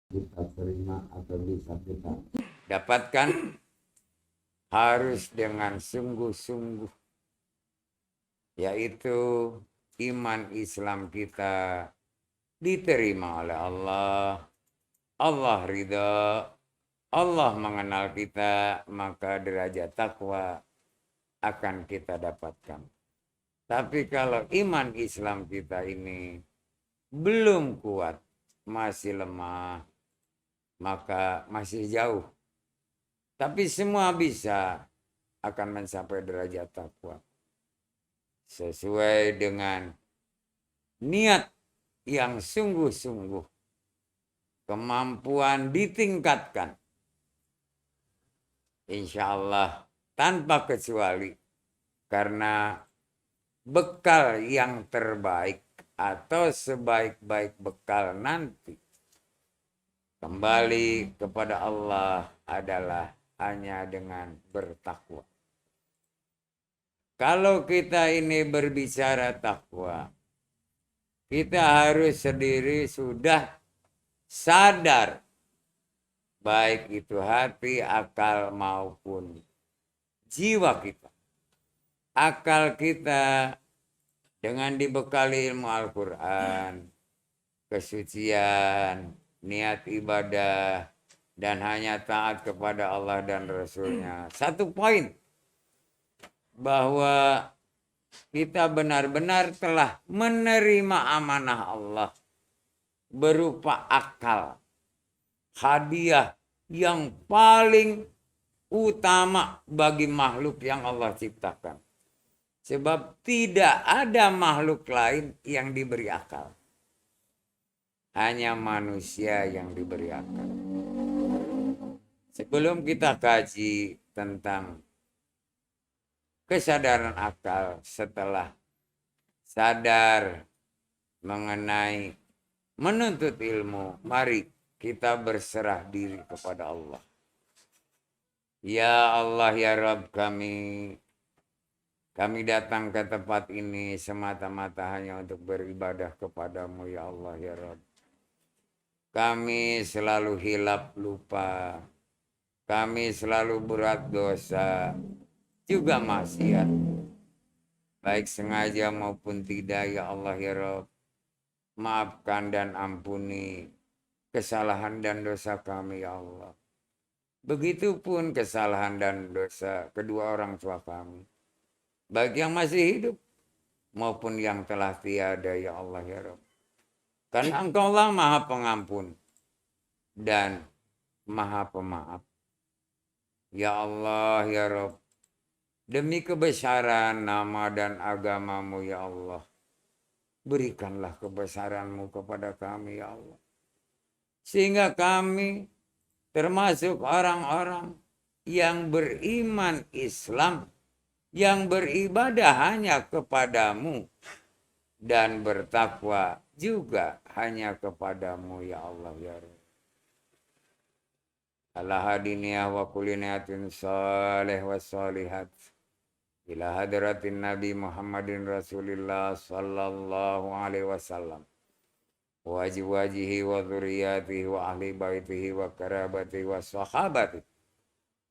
kita terima atau bisa kita dapatkan harus dengan sungguh-sungguh, yaitu iman Islam kita diterima oleh Allah, Allah ridha, Allah mengenal kita, maka derajat takwa akan kita dapatkan. Tapi kalau iman Islam kita ini belum kuat, masih lemah, maka masih jauh. Tapi semua bisa akan mencapai derajat takwa. Sesuai dengan niat yang sungguh-sungguh. Kemampuan ditingkatkan. Insya Allah tanpa kecuali. Karena bekal yang terbaik atau sebaik-baik bekal nanti kembali kepada Allah adalah hanya dengan bertakwa. Kalau kita ini berbicara takwa, kita harus sendiri sudah sadar, baik itu hati, akal maupun jiwa kita. Akal kita dengan dibekali ilmu Al-Quran, kesucian, niat ibadah, dan hanya taat kepada Allah dan Rasulnya. Satu poin, bahwa kita benar-benar telah menerima amanah Allah berupa akal, hadiah yang paling utama bagi makhluk yang Allah ciptakan. Sebab tidak ada makhluk lain yang diberi akal. Hanya manusia yang diberi akal. Sebelum kita kaji tentang kesadaran akal, setelah sadar mengenai menuntut ilmu, mari kita berserah diri kepada Allah. Ya Allah, ya Rabb kami datang ke tempat ini semata-mata hanya untuk beribadah kepadamu, ya Allah, ya Rabb. Kami selalu hilap lupa, kami selalu berat dosa, juga maksiat. Baik sengaja maupun tidak, ya Allah, ya Rabb. Maafkan dan ampuni kesalahan dan dosa kami, ya Allah. Begitupun kesalahan dan dosa kedua orang tua kami. Baik yang masih hidup maupun yang telah tiada, ya Allah, ya Rabb. Karena Engkaulah Maha Pengampun dan Maha Pemaaf. Ya Allah, ya Rabb. Demi kebesaran nama dan agamamu, ya Allah. Berikanlah kebesaranmu kepada kami, ya Allah. Sehingga kami termasuk orang-orang yang beriman Islam, yang beribadah hanya kepadamu, dan bertakwa juga hanya kepadamu, ya Allah, ya Rabb. Ala hadiniyah wa kuliniyatin salih wa salihat. Ila hadratin Nabi Muhammadin Rasulillah sallallahu alaihi wasallam. Wa azwajihi wa dzurriyyatihi wa ahli baitihi wa karabatihi wa sahabatihi.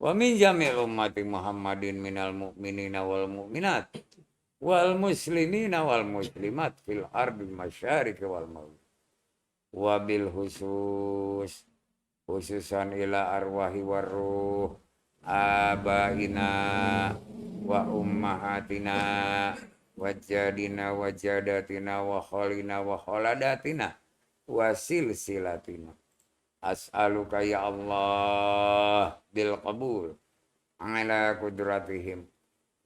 Wa min jami'il ummati Muhammadin minal mu'minina wal mu'minat wal muslimina wal muslimat fil ardi masyariqi wal maghrib. Wa bil khususan ila arwahi waruh abaina wa ummahatina wajadina wajadatina wa kholina wa kholadatina wa silsilatina. As'aluka ya Allah bil qabul ala kudratihim.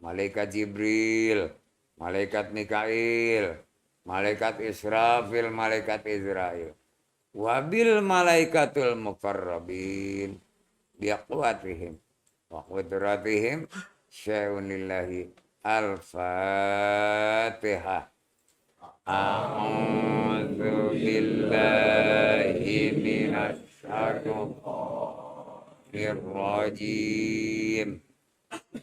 Malaikat Jibril, malaikat Mikail, malaikat Israfil, malaikat Israel. Wabil malaikatul muqarrabin biaqwatihim wa qudratihim sya'unillahi. Al-Fatihah. A'udzu billahi minasy syaitonir rajim.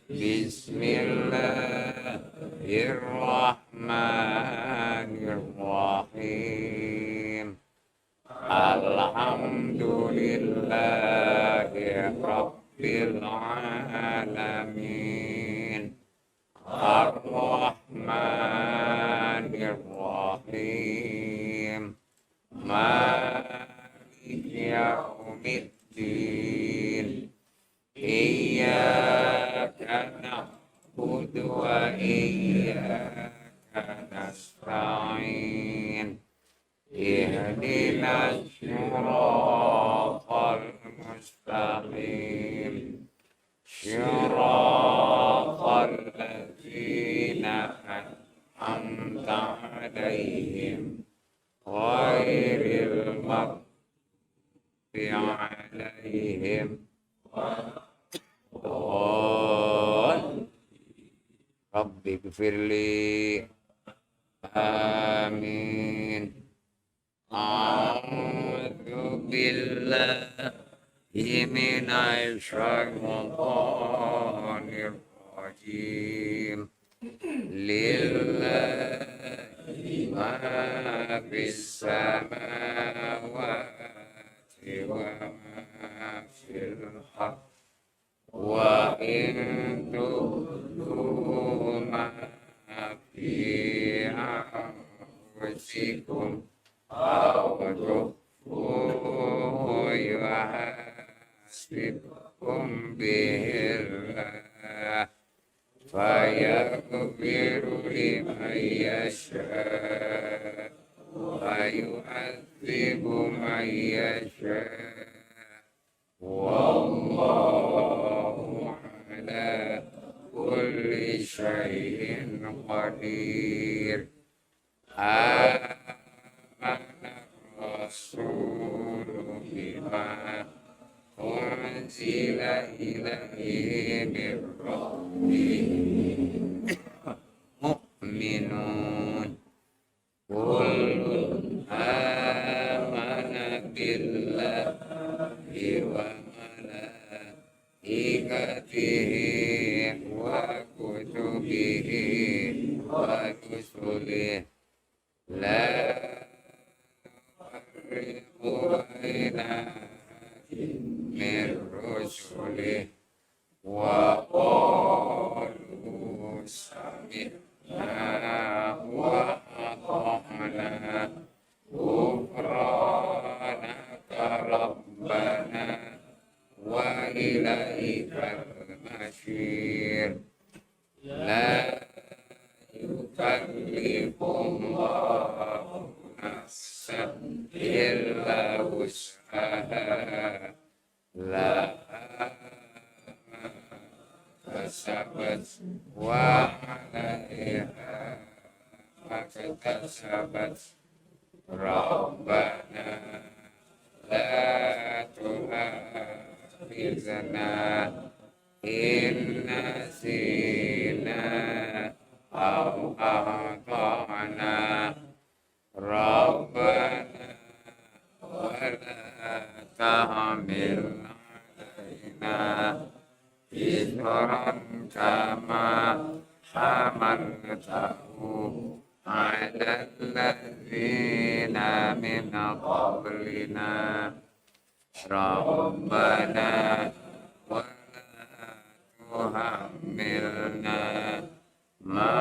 Bismillahirrahmanirrahim. Alhamdulillah Alhamdulillahi Rabbil Alamin. Ar-Rahmanir Rahim. Maliki Yaumiddin. Iyyaka na'budu wa iyyaka nasta'in. Ihdinas siratal mustaqim. Siratal ladzina an'amta 'alaihim ghairil maghdubi 'alaihim Rabbi gfirli. Amin. A'udzu billahi minasy syaithanir rajim. Lillahi ma fis samawati wa ma fil ardh. Wa in tubdu ma fi anfusikum aw tukhfuhu yuhasibkum bihillah fayaghfiru liman yasha' wa yu'adzibu man yasha'. Wallahu ala kulli syai'in qadir. Amana Rasulu bima unzila ilaihi min rabbih mu'minun. Kullun amana billahi wa malaikatihi wa kutubihi wa rusulihi la nufarriqu baina min rusulihi wa qalu sami'na wa ata'na ghufranaka rabbana wa ilaikal masyir. La yukallifullahu nafsan illa wus'aha. Laha ma kasabat wa 'alaiha ma kasabat. Rabbana la tu'akhizna in nasina aw akhtana. Rabbana wa la tahmil 'alaina isran kama hamaltahu 'ala alladzina min qablina. Rabbana wa la tuhammilna ma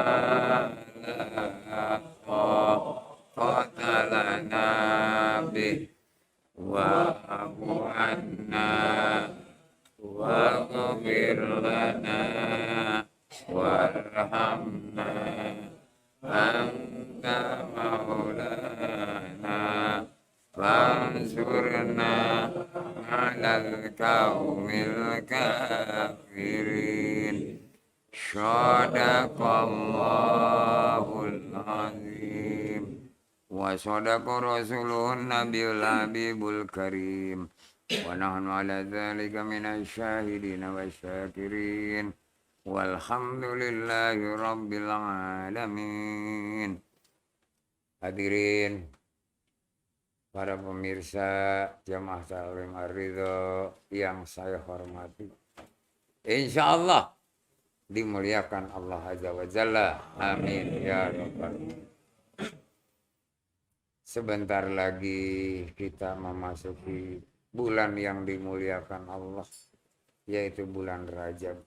la taqata lana bih wa'fu 'anna waghfir lana warhamna anta maulana fansurna 'alal qaumil kafirin. Shadaqallahul azim wa shadaqa rasuluhun nabiyul habibul karim wa nahnu ala dzalika minasy syahidin wasyakirin walhamdulillahi rabbil alamin. Hadirin para pemirsa Jamaah Taklim Ar-Ridha yang saya hormati, insyaallah dimuliakan Allah Azza wa Jalla. Amin ya rabbal alamin. Sebentar lagi kita memasuki bulan yang dimuliakan Allah, yaitu bulan Rajab.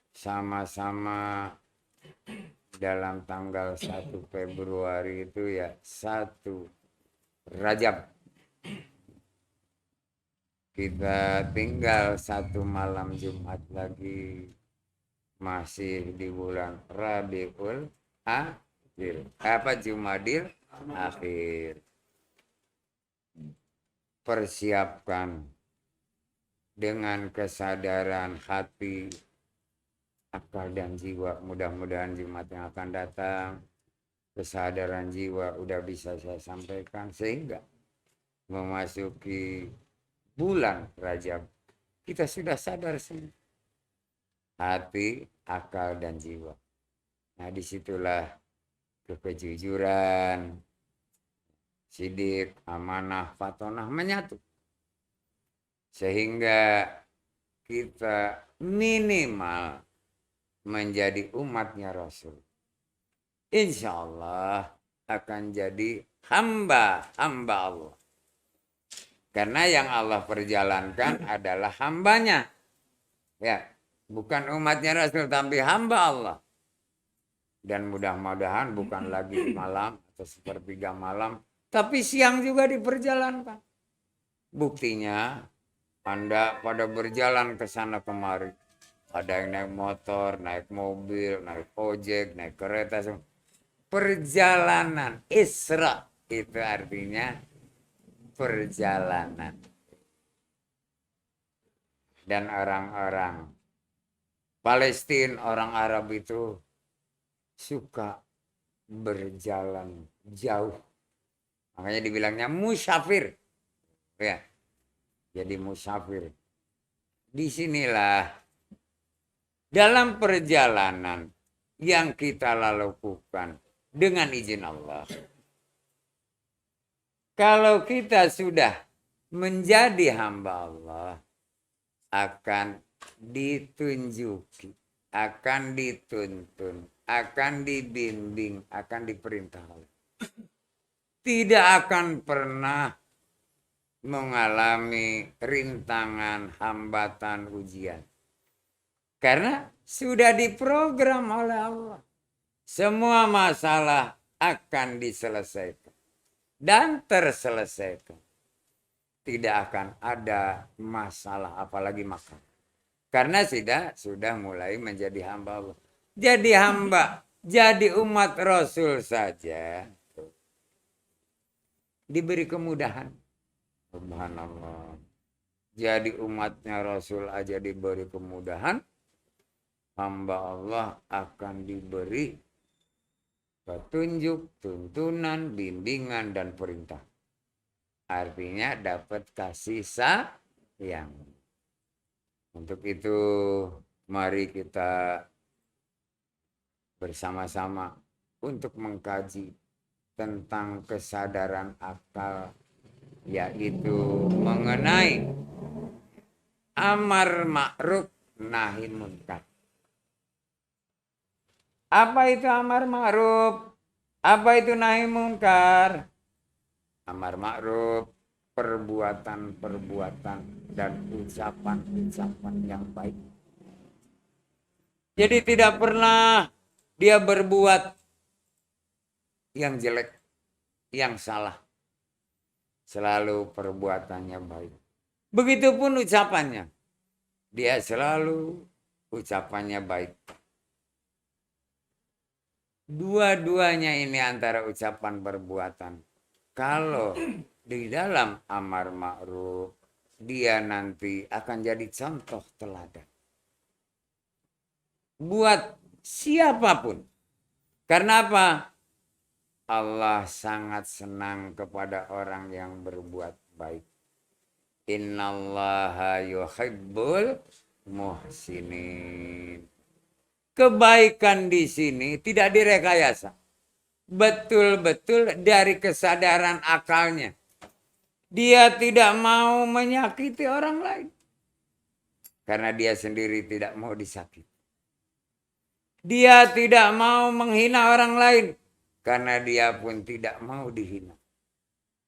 Sama-sama dalam tanggal 1 Februari itu ya 1 Rajab. Kita tinggal 1 malam Jumat lagi. Masih di bulan Rabiul Akhir. Jumadil Akhir. Persiapkan dengan kesadaran hati, akal dan jiwa. Mudah-mudahan Jumat yang akan datang kesadaran jiwa udah bisa saya sampaikan, sehingga memasuki bulan Rajab kita sudah sadar semua, hati, akal dan jiwa. Nah, disitulah kejujuran, sidik, amanah, fatonah menyatu, sehingga kita minimal menjadi umatnya Rasul. Insya Allah akan jadi hamba Allah. Karena yang Allah perjalankan adalah hambanya. Ya, bukan umatnya Rasul, tapi hamba Allah. Dan mudah-mudahan bukan lagi malam atau sepertiga malam, tapi siang juga diperjalankan. Buktinya, Anda pada berjalan ke sana kemari. Ada yang naik motor, naik mobil, naik ojek, naik kereta. Perjalanan Isra itu artinya perjalanan. Dan orang-orang Palestina, orang Arab itu suka berjalan jauh. Makanya dibilangnya musafir. Ya. Jadi musafir. Disinilah dalam perjalanan yang kita lakukan dengan izin Allah. Kalau kita sudah menjadi hamba Allah, akan ditunjuki, akan dituntun, akan dibimbing, akan diperintah. Tidak akan pernah mengalami rintangan, hambatan, ujian. Karena sudah diprogram oleh Allah. Semua masalah akan diselesaikan dan terselesaikan. Tidak akan ada masalah, apalagi makan. Karena sudah mulai menjadi hamba Allah. Jadi hamba, jadi umat Rasul saja diberi kemudahan. Subhanallah. Jadi umatnya Rasul aja diberi kemudahan, hamba Allah akan diberi petunjuk, tuntunan, bimbingan, dan perintah. Artinya dapat kasih sayang. Untuk itu mari kita bersama-sama untuk mengkaji tentang kesadaran akal, yaitu mengenai amar ma'ruf nahi munkar. Apa itu amar ma'ruf? Apa itu nahi munkar? Amar ma'ruf, perbuatan-perbuatan dan ucapan-ucapan yang baik. Jadi tidak pernah dia berbuat yang jelek, yang salah. Selalu perbuatannya baik. Begitupun ucapannya. Dia selalu ucapannya baik. Dua-duanya ini antara ucapan perbuatan. Kalau di dalam amar ma'ruf, dia nanti akan jadi contoh teladan buat siapapun. Karena apa? Allah sangat senang kepada orang yang berbuat baik. Innallaha yuhibbul muhsinin. Kebaikan di sini tidak direkayasa. Betul-betul dari kesadaran akalnya. Dia tidak mau menyakiti orang lain. Karena dia sendiri tidak mau disakiti. Dia tidak mau menghina orang lain. Karena dia pun tidak mau dihina.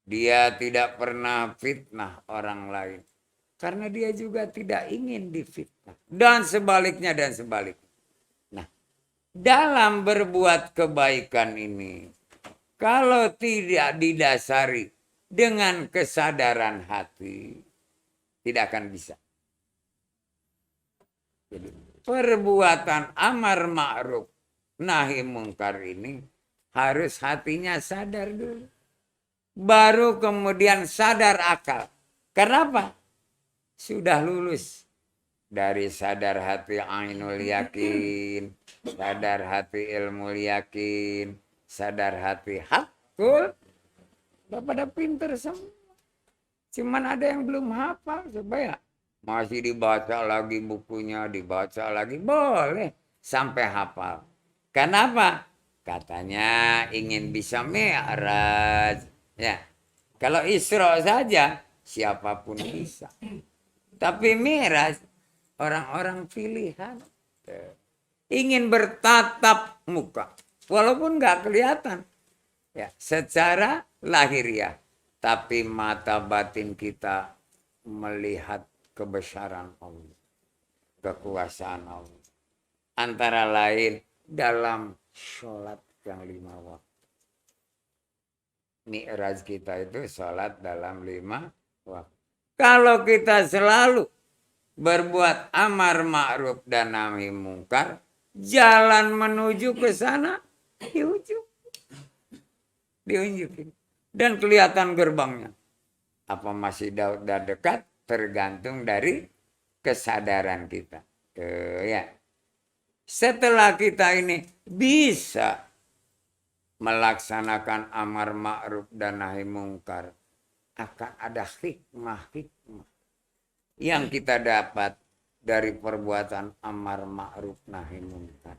Dia tidak pernah fitnah orang lain. Karena dia juga tidak ingin difitnah. Dan sebaliknya dan sebaliknya. Nah, dalam berbuat kebaikan ini, kalau tidak didasari dengan kesadaran hati, tidak akan bisa. Jadi, perbuatan amar ma'ruf nahi mungkar ini harus hatinya sadar dulu. Baru kemudian sadar akal. Kenapa? Sudah lulus dari sadar hati ainul yakin, sadar hati ilmu yakin, sadar hati hakul. Udah pada pinter semua. Cuman ada yang belum hafal. Coba ya. Masih dibaca lagi bukunya, dibaca lagi. Boleh. Sampai hafal. Kenapa? Katanya ingin bisa mi'raj. Ya. Kalau Isra saja, siapapun bisa. Tapi mi'raj, orang-orang pilihan. Ingin bertatap muka. Walaupun nggak kelihatan. Ya, secara lahiriah. Tapi mata batin kita melihat kebesaran Allah. Kekuasaan Allah. Antara lain dalam sholat yang 5 waktu. Mi'raj kita itu sholat dalam 5 waktu. Kalau kita selalu berbuat amar ma'ruf dan nahi mungkar, jalan menuju ke sana diunjukin. Dan kelihatan gerbangnya. Apa masih udah dekat? Tergantung dari kesadaran kita. Ya. Setelah kita ini bisa melaksanakan amar ma'ruf dan nahi mungkar, akan ada hikmah-hikmah yang kita dapat dari perbuatan amar ma'ruf nahi mungkar.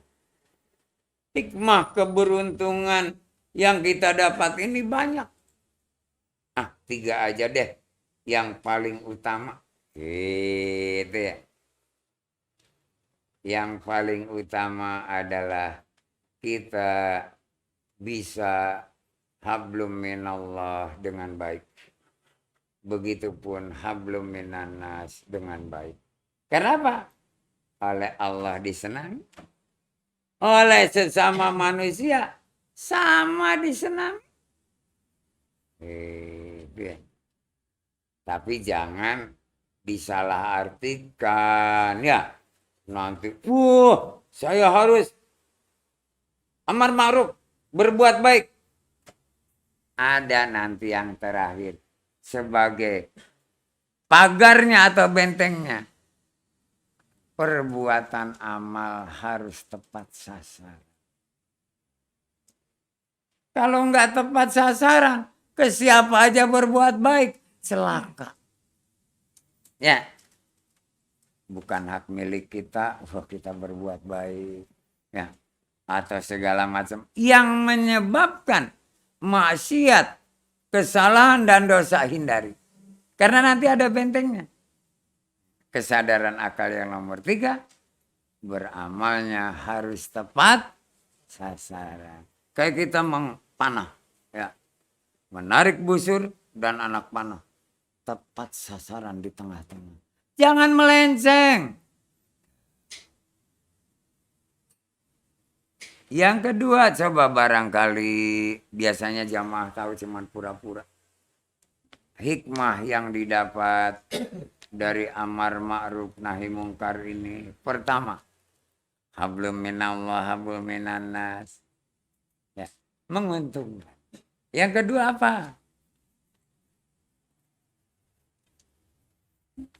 Hikmah keberuntungan yang kita dapat ini banyak. 3 aja deh yang paling utama. Gitu ya. Yang paling utama adalah kita bisa hablum minallah dengan baik. Begitupun hablum minannas dengan baik. Kenapa? Oleh Allah disenangi. Oleh sesama manusia sama disenangi. Tapi jangan disalahartikan ya. Nanti, saya harus amar ma'ruf, berbuat baik. Ada nanti yang terakhir sebagai pagarnya atau bentengnya. Perbuatan amal harus tepat sasaran. Kalau nggak tepat sasaran, ke siapa aja berbuat baik, celaka. Ya. Bukan hak milik kita, kita berbuat baik. Ya. Atau segala macam. Yang menyebabkan maksiat, kesalahan dan dosa hindari. Karena nanti ada bentengnya. Kesadaran akal yang nomor 3. Beramalnya harus tepat sasaran. Kayak kita panah. Ya. Menarik busur dan anak panah. Tepat sasaran di tengah-tengah. Jangan melenceng. Yang kedua, coba barangkali biasanya jamaah tahu cuman pura-pura. Hikmah yang didapat dari amar ma'ruf nahi mungkar ini. Pertama, hablum minallah, hablum minannas. Ya, menguntungkan. Yang kedua apa?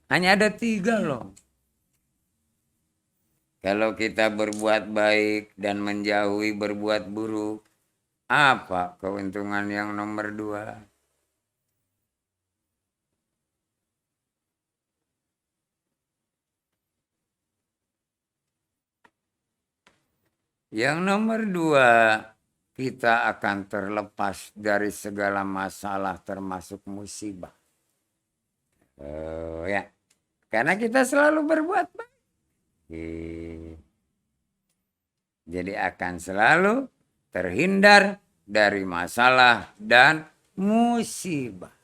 Hanya ada 3 loh. Kalau kita berbuat baik dan menjauhi berbuat buruk, apa keuntungan yang nomor 2? Yang nomor 2, kita akan terlepas dari segala masalah termasuk musibah. Ya. Karena kita selalu berbuat baik. Jadi akan selalu terhindar dari masalah dan musibah.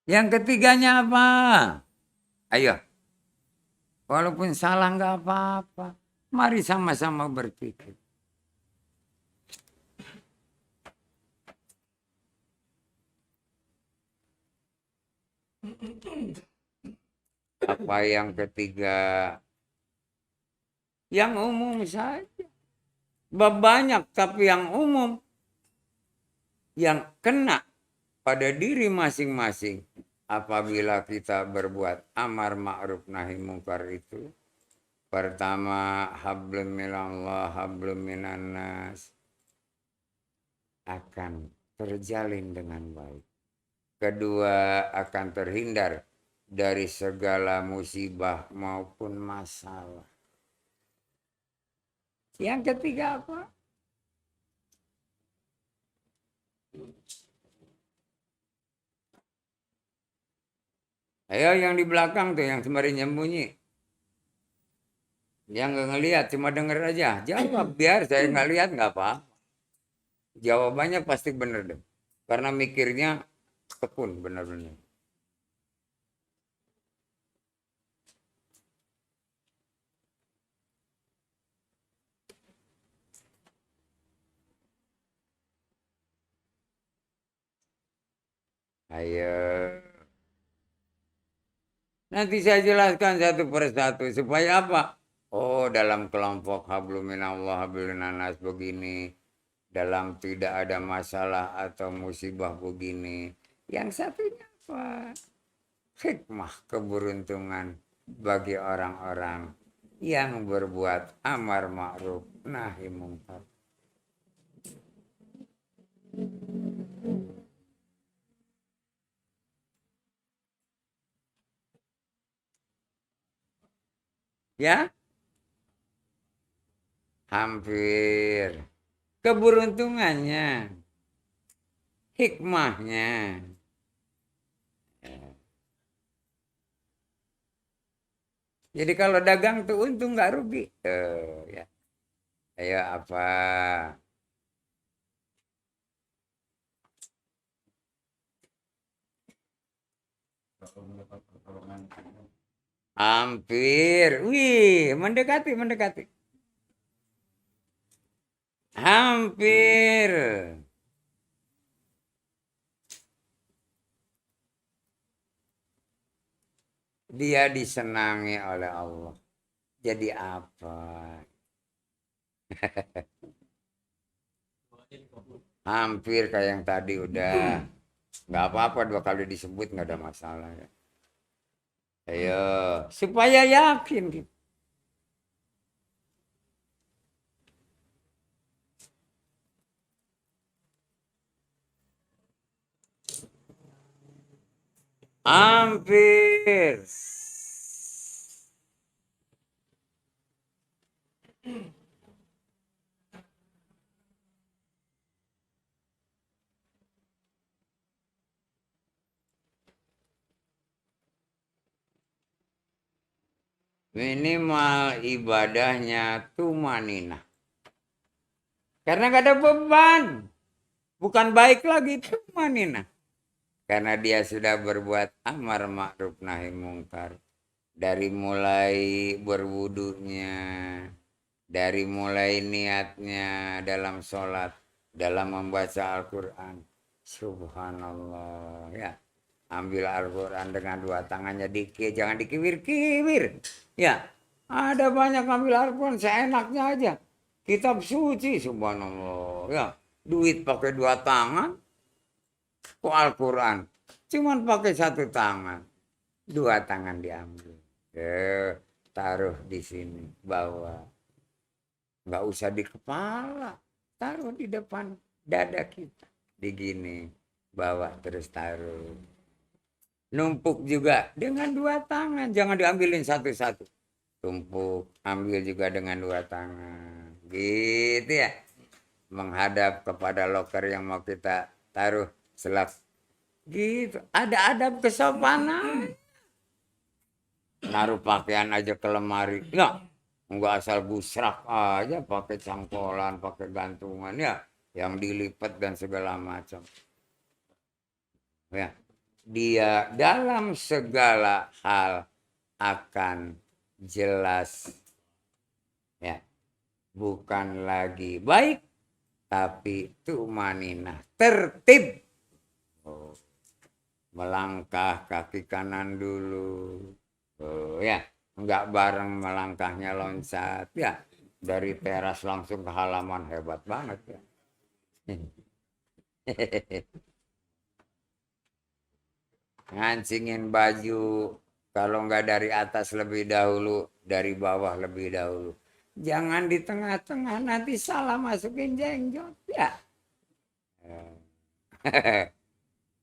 Yang ketiganya apa? Ayo, walaupun salah nggak apa-apa. Mari sama-sama berpikir. Apa yang ketiga? Yang umum saja. Banyak, tapi yang umum. Yang kena pada diri masing-masing. Apabila kita berbuat amar ma'ruf nahi mungkar itu. Pertama, hablum minallah, hablum minannas. Akan terjalin dengan baik. Kedua, akan terhindar dari segala musibah maupun masalah. Yang ketiga apa? Ayo yang di belakang tuh, yang sembari nyembunyi. Yang nggak ngelihat, cuma denger aja. Jawab, biar saya nggak lihat nggak apa. Jawabannya pasti bener deh. Karena mikirnya tekun bener-bener. Ayo. Nanti saya jelaskan satu persatu. Supaya apa? Oh, dalam kelompok hablum minallah, hablum minannas begini. Dalam tidak ada masalah atau musibah begini. Yang satunya apa? Hikmah keberuntungan bagi orang-orang yang berbuat amar ma'ruf nahi mungkar. Ya, hampir. Keberuntungannya, hikmahnya. Jadi kalau dagang tuh untung nggak rugi. Ya. Ayo apa? Hampir. Wih, mendekati, mendekati. Hampir. Dia disenangi oleh Allah. Jadi apa? Hampir kayak yang tadi udah. Nggak apa-apa 2 kali disebut nggak ada masalah ya. Ayo, supaya yakin. Hampir. Minimal ibadahnya tumanina. Karena gak ada beban. Bukan baik lagi tumanina. Karena dia sudah berbuat amar ma'ruf nahi mungkar. Dari mulai berwudunya. Dari mulai niatnya dalam sholat. Dalam membaca Al-Quran. Subhanallah. Ya. Ambil Al-Quran dengan 2 tangannya dikit. Jangan dikiwir-kiwir. Ya. Ada banyak ambil Al-Quran seenaknya aja. Kitab suci subhanallah. Ya. Duit pakai 2 tangan. Kok Al-Quran? Cuman pakai 1 tangan. 2 tangan diambil. Taruh di sini. Bawa. Nggak usah di kepala. Taruh di depan dada kita. Digini. Bawa terus taruh. Numpuk juga dengan 2 tangan. Jangan diambilin satu-satu. Tumpuk. Ambil juga dengan 2 tangan. Gitu ya. Menghadap kepada loker yang mau kita taruh selap. Gitu. Ada adab kesopanan. Naruh pakaian aja ke lemari. Nah, Nggak asal busrak aja pakai cangkolan, pakai gantungan ya, yang dilipat dan segala macam. Ya, dia dalam segala hal akan jelas, ya, bukan lagi baik tapi tumaninah, tertib. Oh, melangkah kaki kanan dulu. Oh, ya, nggak bareng melangkahnya loncat ya, dari teras langsung ke halaman, hebat banget ya. Ngancingin baju, kalau nggak dari atas lebih dahulu, dari bawah lebih dahulu. Jangan di tengah-tengah, nanti salah masukin jenggot ya.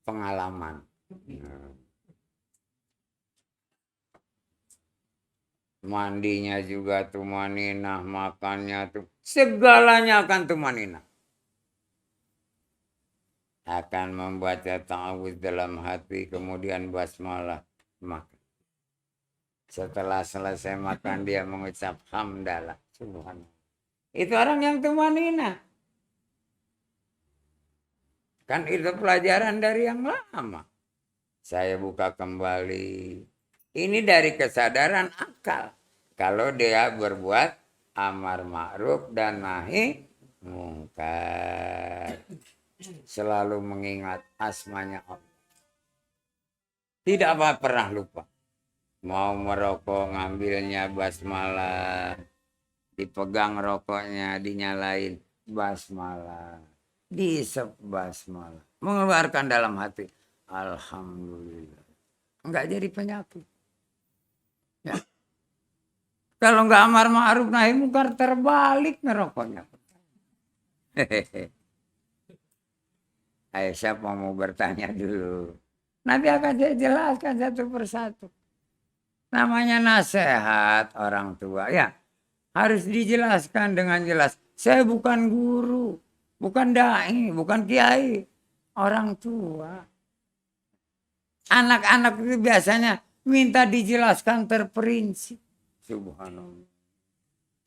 Pengalaman. Mandinya juga tumaninah, makannya tuh, segalanya akan tumaninah. Akan membaca ta'awudz dalam hati, kemudian basmalah makan. Setelah selesai makan dia mengucap hamdalah, subhanallah. Itu orang yang tumaninah. Kan itu pelajaran dari yang lama. Saya buka kembali. Ini dari kesadaran akal. Kalau dia berbuat amar ma'ruf dan nahi mungkar. Selalu mengingat asmanya Allah. Tidak pernah lupa. Mau merokok, ngambilnya basmalah. Dipegang rokoknya, dinyalain basmalah. Diisep basmalah. Mengeluarkan dalam hati, alhamdulillah. Enggak jadi penyakit. Ya. Kalau enggak amar ma'ruf nahi mungkar, terbalik ngerokoknya. Ayo, siapa mau bertanya dulu? Nanti akan saya jelaskan satu persatu. Namanya nasihat orang tua ya, harus dijelaskan dengan jelas. Saya bukan guru, bukan dai, bukan kiai, orang tua. Anak-anak itu biasanya minta dijelaskan terperinci. Subhanallah.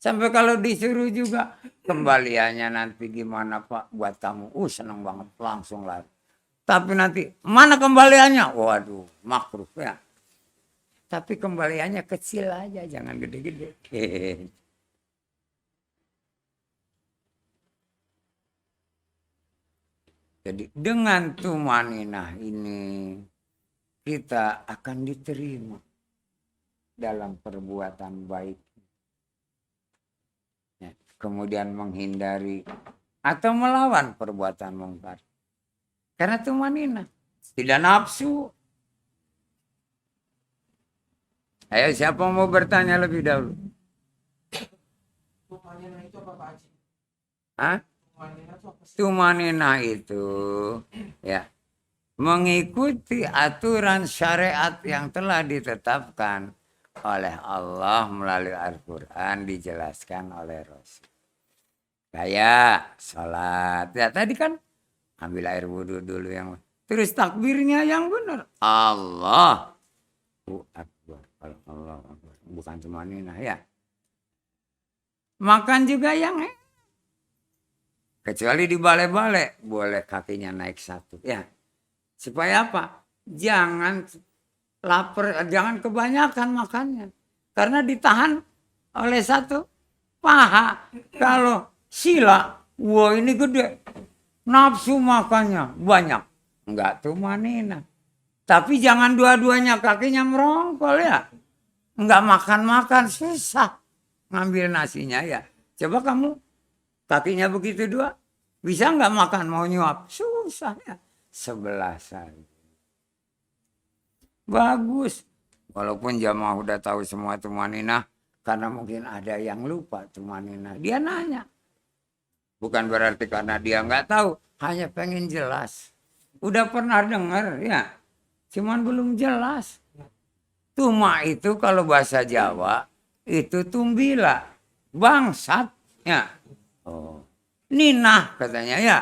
Sampai kalau disuruh juga, kembaliannya nanti gimana Pak buat kamu? Senang banget, langsung lari. Tapi nanti, mana kembaliannya? Waduh, makruh ya. Tapi kembaliannya kecil aja, jangan gede-gede. Jadi dengan tumaninah ini, kita akan diterima dalam perbuatan baik. Ya, kemudian menghindari atau melawan perbuatan mungkar. Karena tumaninah, tidak nafsu. Ayo, siapa mau bertanya lebih dahulu? Tumaninah itu apa Pak Haji? Hah? Tumaninah itu ya, mengikuti aturan syariat yang telah ditetapkan oleh Allah melalui Al-Quran, dijelaskan oleh Rasul. Kayak sholat. Ya tadi kan ambil air wudhu dulu yang, terus takbirnya yang benar. Allahu Akbar. Allah Akbar. Bukan tumaninah ya. Makan juga yang kecuali di balai-balai boleh kakinya naik satu ya. Supaya apa? Jangan lapar, jangan kebanyakan makannya. Karena ditahan oleh satu paha. Kalau sila, wah ini gede. Nafsu makannya banyak. Enggak tumaninah. Tapi jangan dua-duanya kakinya merongkol ya. Enggak makan-makan, susah ngambil nasinya ya. Coba kamu kakinya begitu dua, bisa nggak makan mau nyuap? Susah ya. Sebelah saja. Bagus. Walaupun jamaah udah tahu semua tumaninah, karena mungkin ada yang lupa tumaninah. Dia nanya. Bukan berarti karena dia nggak tahu, hanya pengen jelas. Udah pernah dengar ya, cuman belum jelas. Tuma itu kalau bahasa Jawa, itu tumbila, bangsat. Ya. Oh. Ninah katanya ya,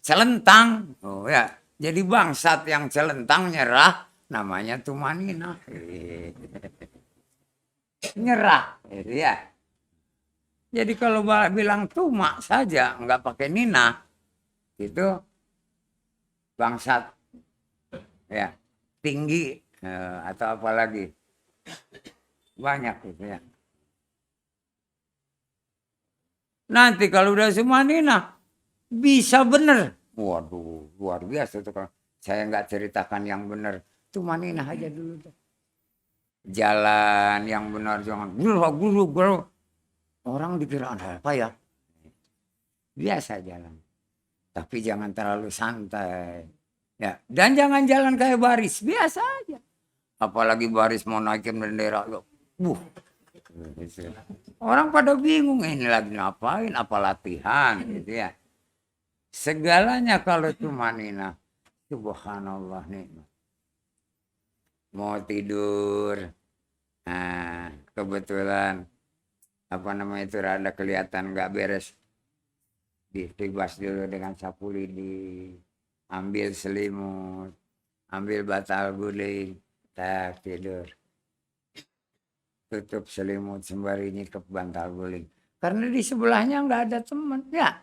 celentang. Oh ya, jadi bangsat yang celentang nyerah namanya tumaninah. Nyerah, ya. Jadi kalau bilang tuma saja, nggak pakai nina, itu bangsat, ya, tinggi, atau apa lagi. Banyak itu ya. Nanti kalau udah semua nina, bisa bener. Waduh, luar biasa tuh. Kalau saya nggak ceritakan yang bener, cuma nina aja dulu tuh. Jalan yang benar, jangan guru. Orang dikira apa ya? Biasa jalan. Tapi jangan terlalu santai. Ya, dan jangan jalan kayak baris, biasa aja. Apalagi baris mau naikin bendera. Orang pada bingung, ini lagi ngapain, apa latihan gitu ya. Segalanya kalau cuma nina, subhanallah nih. Mau tidur, nah kebetulan apa namanya itu rada kelihatan nggak beres, ditibas dulu dengan sapu lidi, ambil selimut, ambil bantal guling, tak tidur, tutup selimut sembari nyikep bantal guling, karena di sebelahnya nggak ada teman ya.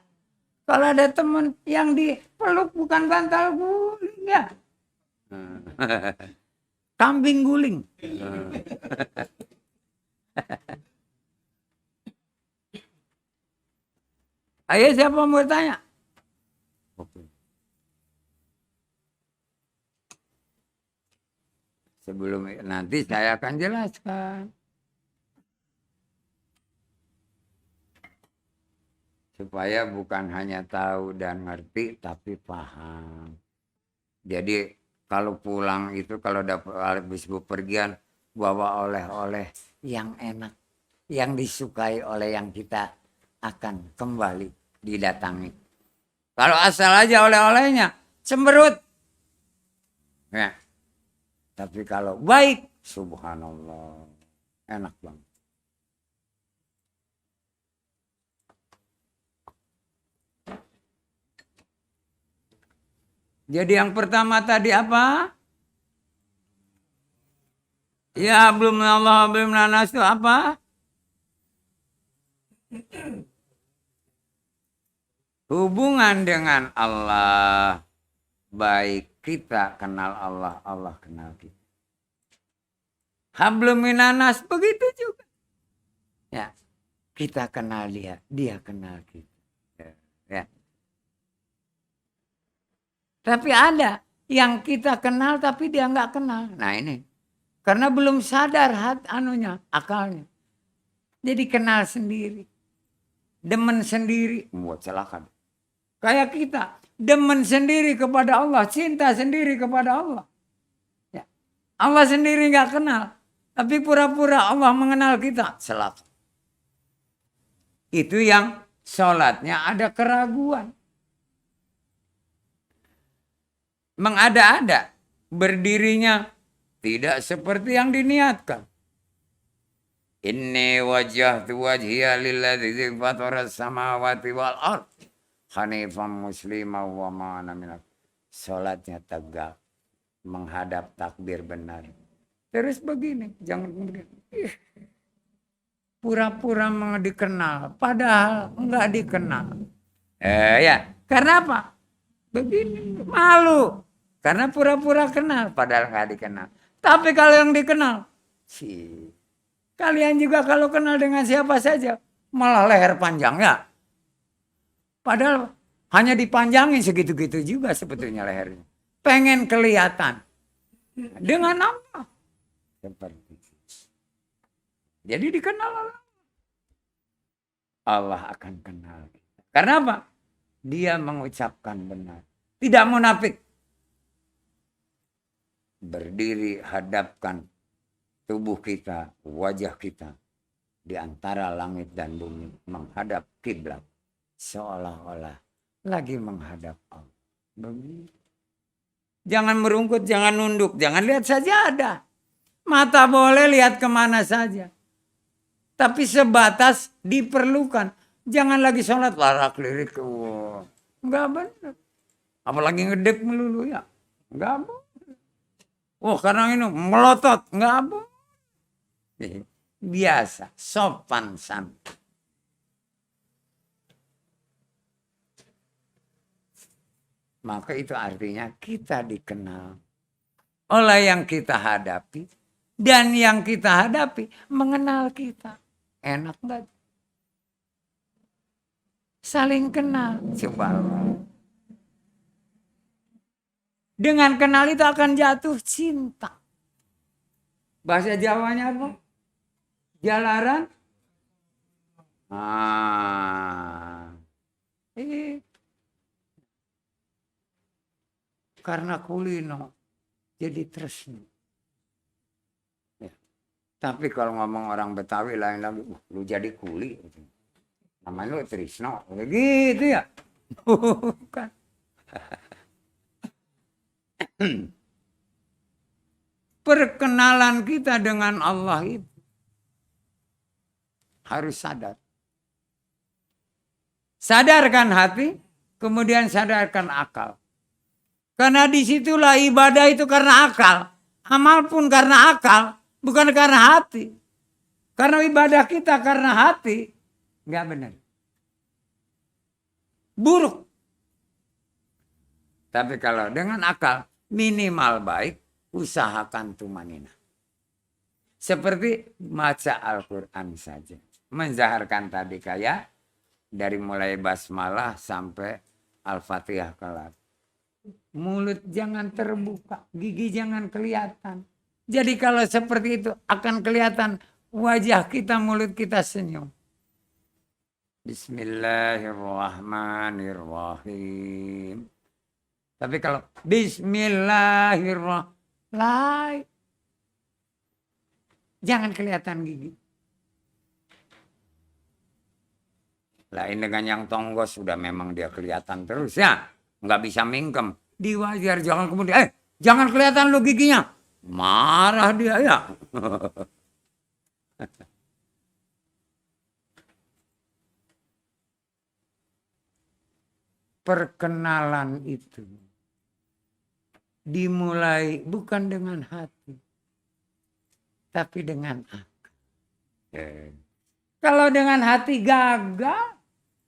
Kalau ada teman yang dipeluk bukan bantal guling ya, kambing guling. Ayo siapa mau tanya? Sebelum nanti saya akan jelaskan. Supaya bukan hanya tahu dan ngerti, tapi paham. Jadi kalau pulang itu, kalau dapat habis bepergian, bawa oleh-oleh yang enak, yang disukai oleh yang kita akan kembali didatangi. Kalau asal aja oleh-olehnya, cemberut. Ya. Tapi kalau baik, subhanallah, enak banget. Jadi yang pertama tadi apa? Ya belum Allah belum nanas itu apa? Hubungan dengan Allah. Baik kita kenal Allah, Allah kenal kita. Hablum minanas begitu juga. Ya, kita kenal dia, dia kenal kita. Ya. Tapi ada yang kita kenal tapi dia nggak kenal. Nah ini, karena belum sadar akalnya. Jadi kenal sendiri, demen sendiri, buat celaka. Kayak kita, demen sendiri kepada Allah, cinta sendiri kepada Allah. Ya. Allah sendiri nggak kenal, tapi pura-pura Allah mengenal kita, celaka. Itu yang sholatnya ada keraguan. Mengada-ada, berdirinya tidak seperti yang diniatkan. Inni wajjahtu wajhiya lilladzi fatara samawati wal ard hanifan musliman wa ma ana minal. Salatnya tegak menghadap takbir benar. Terus begini, jangan begini. Pura-pura dikenal, padahal enggak dikenal. Ya, karena apa? Begini, malu. Karena pura-pura kenal, padahal enggak dikenal. Tapi kalau yang dikenal, kalian juga kalau kenal dengan siapa saja, malah leher panjang ya. Padahal hanya dipanjangin segitu-gitu juga sebetulnya lehernya. Pengen kelihatan dengan Allah. Seperti itu. Jadi dikenal Allah. Allah akan kenal. Karena apa? Dia mengucapkan benar. Tidak munafik. Berdiri hadapkan tubuh kita, wajah kita di antara langit dan bumi menghadap kiblat seolah-olah lagi menghadap Allah. Begitu. Jangan merungkut, jangan nunduk, jangan lihat saja ada. Mata boleh lihat kemana saja. Tapi sebatas diperlukan. Jangan lagi sholat larak lirik. Enggak benar. Apalagi ngedek melulu ya. Enggak benar. Karena ini melotot. Enggak benar. Biasa, sopan santun. maka itu artinya kita dikenal oleh yang kita hadapi, dan yang kita hadapi mengenal kita. Enak nggak? Saling kenal. Coba. Dengan kenal itu akan jatuh cinta. Bahasa Jawanya apa? Jalaran. Karena kulino jadi tresno. Ya. Tapi kalau ngomong orang Betawi lain lagi, lu jadi kuli. Namanya lu tresno. Gitu ya. Bukan. Perkenalan kita dengan Allah itu harus sadar. Sadarkan hati, kemudian sadarkan akal. Karena disitulah ibadah itu karena akal. Amal pun karena akal, bukan karena hati. Karena ibadah kita karena hati, nggak benar. Buruk. Tapi kalau dengan akal, minimal baik, usahakan tumanina. Seperti baca Al-Quran saja. Menzaharkan tadi kayak dari mulai basmalah sampai Al-Fatihah kelar. Mulut jangan terbuka, gigi jangan kelihatan. Jadi kalau seperti itu akan kelihatan wajah kita, mulut kita senyum. Bismillahirrahmanirrahim. Tapi kalau Bismillahirrahmanirrahim, jangan kelihatan gigi. Lain dengan yang tonggos sudah memang dia kelihatan terus ya. Nggak bisa mingkem. Diwajar jangan kemudian, jangan kelihatan lo giginya. Marah dia ya. Perkenalan itu dimulai bukan dengan hati, tapi dengan akal. Kalau dengan hati gagal,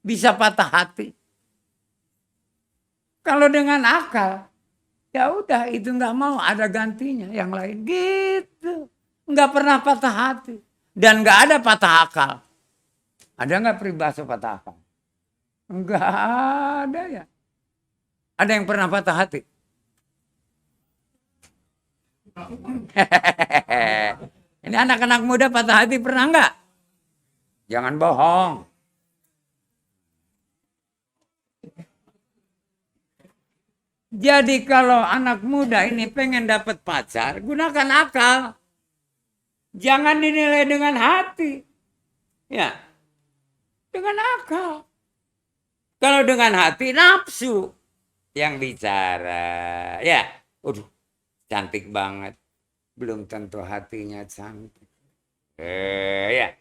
bisa patah hati. Kalau dengan akal, ya udah itu nggak mau, ada gantinya yang lain gitu. Nggak pernah patah hati dan nggak ada patah akal. Ada nggak peribahasa patah akal? Nggak ada ya. Ada yang pernah patah hati? Ini anak-anak muda patah hati pernah nggak? Jangan bohong. Jadi kalau anak muda ini pengen dapat pacar, gunakan akal. Jangan dinilai dengan hati. Ya. Dengan akal. Kalau dengan hati, nafsu yang bicara. Ya. Cantik banget. Belum tentu hatinya cantik. Ya.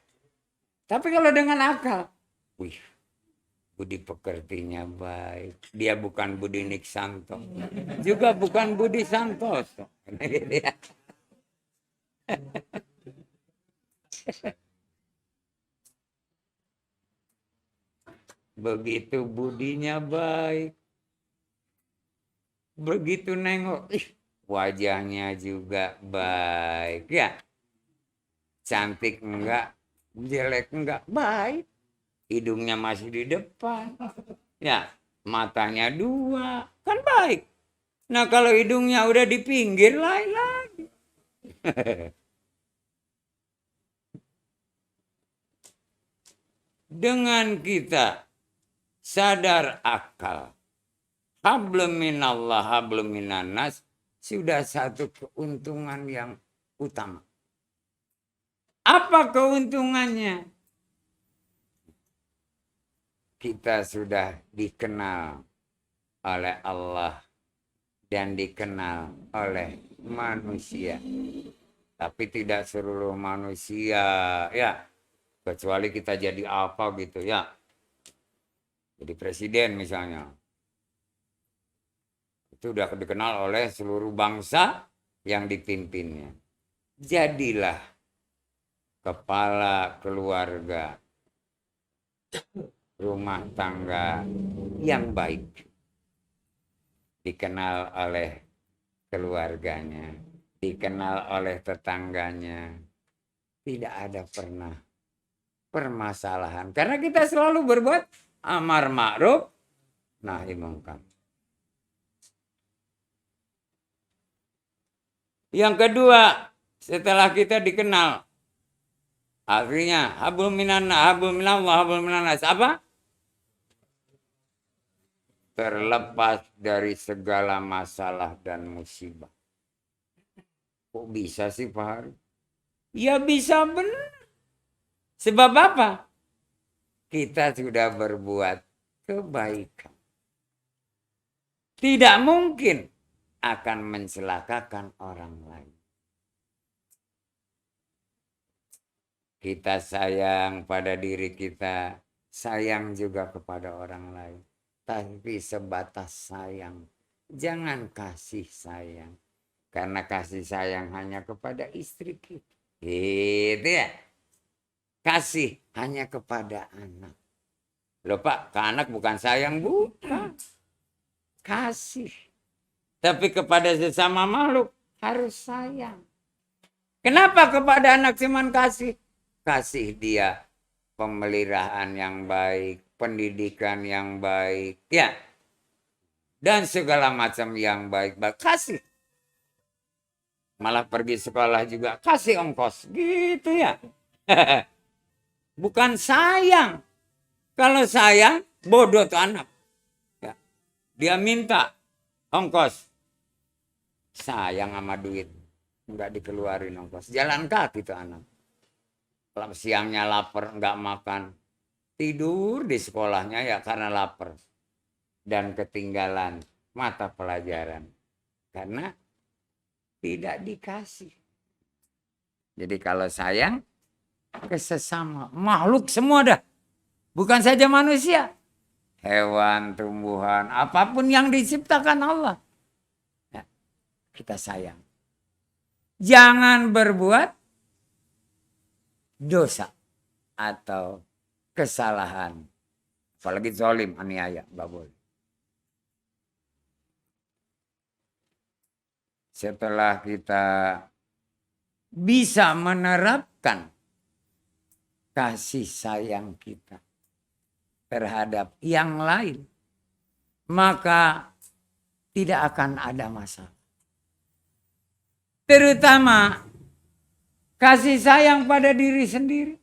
Tapi kalau dengan akal, wih, budi pekertinya baik. Dia bukan Budi Niksanto. Juga bukan Budi Santoso. Begitu budinya baik. Begitu nengok, wajahnya juga baik. Ya, cantik enggak, jelek enggak, baik. Hidungnya masih di depan. Ya, matanya 2, kan baik. Nah kalau hidungnya udah di pinggir, lain lagi. Dengan kita sadar akal, hablum minallah, hablum minannas, sudah satu keuntungan yang utama. Apa keuntungannya? Kita sudah dikenal oleh Allah dan dikenal oleh manusia. Tapi tidak seluruh manusia, ya. Kecuali kita jadi apa gitu ya. Jadi presiden misalnya. Itu sudah dikenal oleh seluruh bangsa yang dipimpinnya. Jadilah kepala keluarga, rumah tangga yang baik. dikenal oleh keluarganya, dikenal oleh tetangganya. Tidak ada pernah permasalahan. Karena kita selalu berbuat amar ma'ruf nahi mungkar. Yang kedua, setelah kita dikenal, artinya hablum minallah, hablum minannas, apa? Terlepas dari segala masalah dan musibah. Kok bisa sih Pak Hari? Ya bisa benar. Sebab apa? Kita sudah berbuat kebaikan. Tidak mungkin akan mencelakakan orang lain. Kita sayang pada diri kita, sayang juga kepada orang lain. Tapi sebatas sayang, jangan kasih sayang. Karena kasih sayang hanya kepada istri kita. Gitu ya. Kasih hanya kepada anak. Loh Pak, ke anak bukan sayang, bukan. Kasih. Tapi kepada sesama makhluk harus sayang. Kenapa kepada anak cuman kasih? Kasih dia pemeliharaan yang baik, pendidikan yang baik, ya. Dan segala macam yang baik-baik. Kasih. Malah pergi sekolah juga kasih ongkos. Gitu ya. Bukan sayang. Kalau sayang, bodoh tuh anak. Ya. Dia minta ongkos. Sayang sama duit. Enggak dikeluarin ongkos. Jalan kaki tuh anak. Kalau siangnya lapar, enggak makan. Tidur di sekolahnya ya karena lapar. Dan ketinggalan mata pelajaran. Karena tidak dikasih. Jadi kalau sayang, ke sesama makhluk semua dah. Bukan saja manusia. Hewan, tumbuhan, apapun yang diciptakan Allah. Ya, kita sayang. Jangan berbuat dosa atau kesalahan. Apalagi zalim, aniaya, nggak boleh. Setelah kita bisa menerapkan kasih sayang kita terhadap yang lain, maka tidak akan ada masalah. Terutama kasih sayang pada diri sendiri.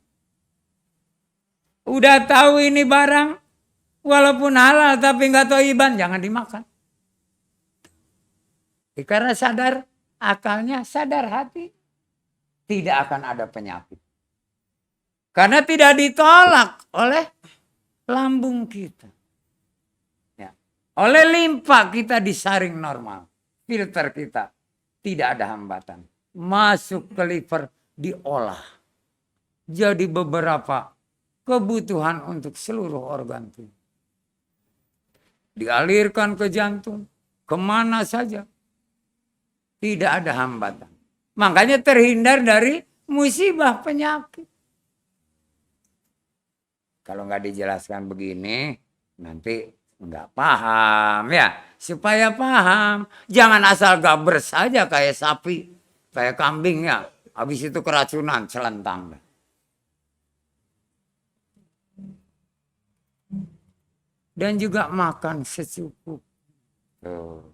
Udah tahu ini barang, walaupun halal tapi nggak thayyiban, jangan dimakan. Karena sadar akalnya, sadar hati, tidak akan ada penyakit. Karena tidak ditolak oleh lambung kita. Ya. Oleh limpa kita disaring normal. Filter kita tidak ada hambatan. Masuk ke liver diolah. Jadi beberapa kebutuhan untuk seluruh organ tubuh. Dialirkan ke jantung, kemana saja. Tidak ada hambatan. Makanya terhindar dari musibah penyakit. Kalau nggak dijelaskan begini, nanti nggak paham ya. Supaya paham, jangan asal gaber saja kayak sapi, kayak kambing ya. Habis itu keracunan, selentang. Dan juga makan secukup. Tuh.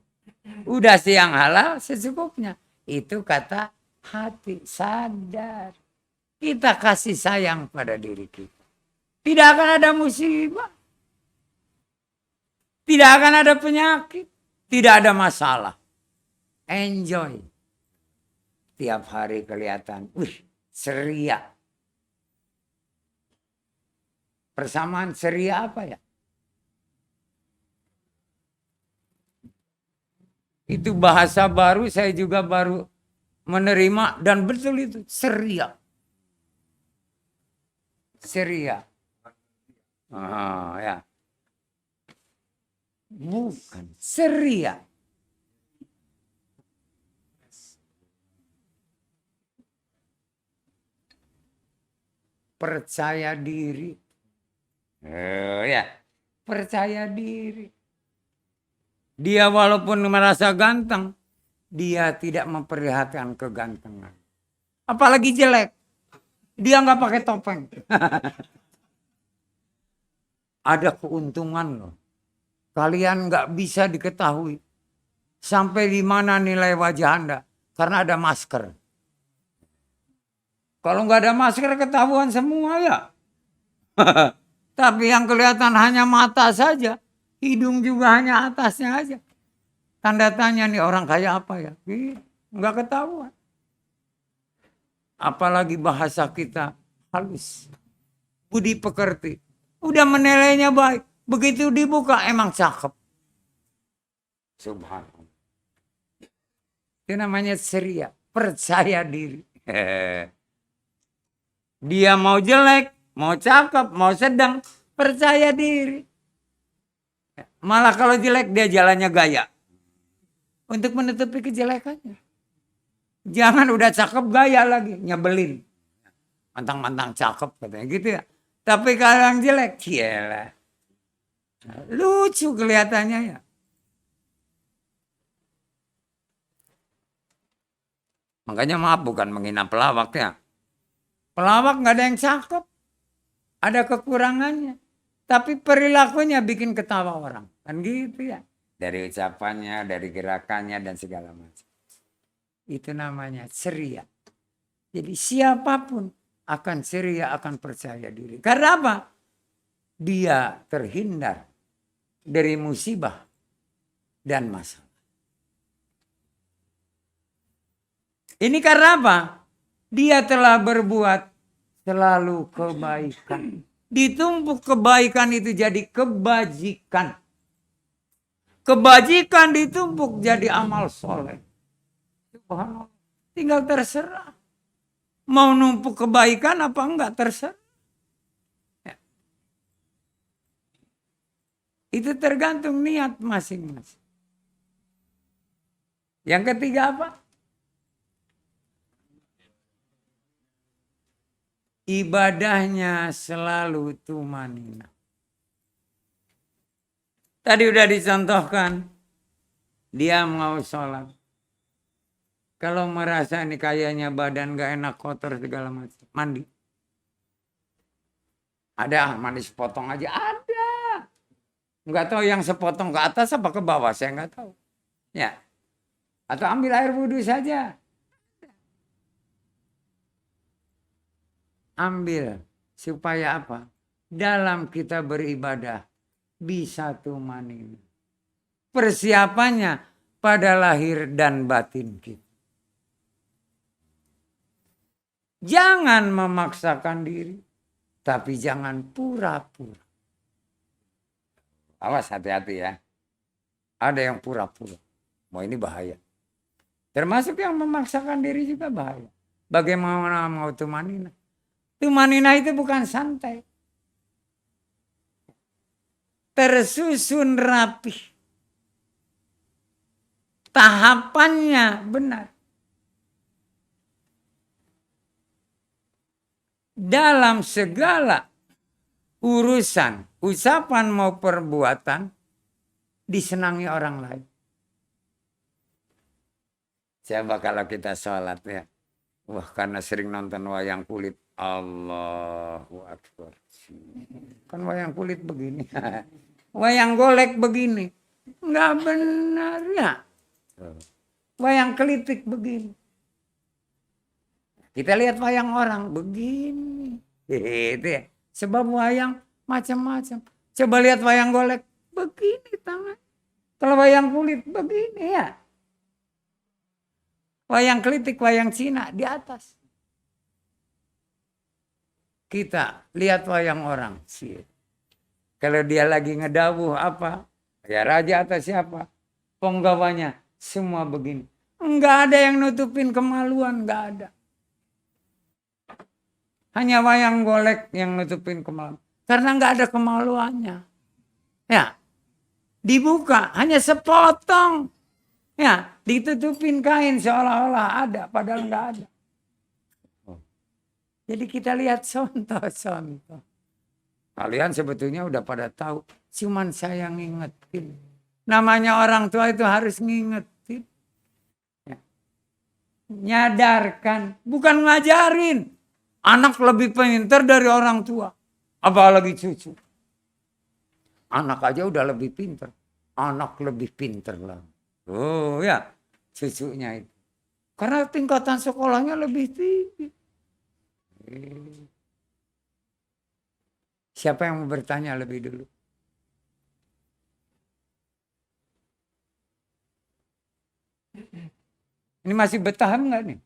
Udah siang halal secukupnya. Itu kata hati, sadar. Kita kasih sayang pada diri kita. Tidak akan ada musibah. Tidak akan ada penyakit. Tidak ada masalah. Enjoy. Tiap hari kelihatan, ceria. Persamaan ceria apa ya? Itu bahasa baru, saya juga baru menerima dan betul itu ceria. Ceria. Ya. Bukan ceria. Percaya diri. Ya, percaya diri. Dia walaupun merasa ganteng, dia tidak memperlihatkan kegantengan. Apalagi jelek, dia nggak pakai topeng. Ada keuntungan loh. Kalian nggak bisa diketahui sampai di mana nilai wajah Anda karena ada masker. Kalau nggak ada masker ketahuan semua ya. Tapi yang kelihatan hanya mata saja, hidung juga hanya atasnya aja. Tanda tanya nih orang kaya apa ya? Nggak ketahuan. Apalagi bahasa kita halus, budi pekerti. Udah menilainya baik, begitu dibuka emang cakep. Subhanallah. Itu namanya ceria, percaya diri. Dia mau jelek, mau cakep, mau sedang, percaya diri. Malah kalau jelek dia jalannya gaya. Untuk menutupi kejelekannya. Jangan udah cakep gaya lagi, nyebelin. Mantang-mantang cakep katanya gitu ya. Tapi kalau yang jelek, iyalah. Lucu kelihatannya ya. Makanya maaf bukan menghina pelawak ya. Pelawak nggak ada yang cakep. Ada kekurangannya. Tapi perilakunya bikin ketawa orang. Kan gitu ya. Dari ucapannya, dari gerakannya dan segala macam. Itu namanya ceria. Jadi siapapun akan ceria, akan percaya diri. Karena apa? Dia terhindar dari musibah dan masalah. Ini karena apa? Dia telah berbuat selalu kebaikan. Ditumpuk kebaikan itu jadi kebajikan. Kebajikan ditumpuk jadi amal soleh. Subhanallah. Tinggal terserah. Mau numpuk kebaikan apa enggak terserah. Ya. Itu tergantung niat masing-masing. Yang ketiga apa? Ibadahnya selalu tumanina. Tadi udah dicontohkan. Dia mau sholat. Kalau merasa ini kayaknya badan gak enak, kotor segala macam. Mandi. Ada mandi sepotong aja. Ada. Nggak tahu yang sepotong ke atas apa ke bawah. Saya nggak tahu. Ya. Atau ambil air wudhu saja. Ambil. Supaya apa? Dalam kita beribadah. Bisa tumanina. Persiapannya pada lahir dan batin kita. Jangan memaksakan diri. Tapi jangan pura-pura. Awas hati-hati ya. Ada yang pura-pura. Mau ini bahaya. Termasuk yang memaksakan diri juga bahaya. Bagaimana mau tumanina? Tumanina itu bukan santai. Tersusun rapi. Tahapannya benar. Dalam segala urusan, ucapan mau perbuatan, disenangi orang lain. Coba kalau kita sholat ya. Wah, karena sering nonton wayang kulit. Allahu Akbar. Kan wayang kulit begini. Wayang golek begini. Enggak benar ya. Wayang kelitik begini. Kita lihat wayang orang begini. Itu ya. Sebab wayang macam-macam. Coba lihat wayang golek. Begini tangan. Kalau wayang kulit begini ya. Wayang kelitik, wayang Cina di atas. Kita lihat wayang orang. Kalau dia lagi ngedawuh apa. Ya raja atau siapa. Penggawanya semua begini. Enggak ada yang nutupin kemaluan. Enggak ada. Hanya wayang golek yang nutupin kemaluan. Karena enggak ada kemaluannya. Ya. Dibuka. Hanya sepotong. Ya. Ditutupin kain seolah-olah ada. Padahal enggak ada. Jadi kita lihat contoh-contoh. Kalian sebetulnya udah pada tahu. Cuman saya ngingetin. Namanya orang tua itu harus ngingetin. Ya. Nyadarkan, bukan ngajarin. Anak lebih pintar dari orang tua. Apalagi cucu. Anak aja udah lebih pintar. Anak lebih pintar lah. Oh ya, cucunya itu. Karena tingkatan sekolahnya lebih tinggi. Siapa yang mau bertanya lebih dulu? Ini masih betah enggak nih?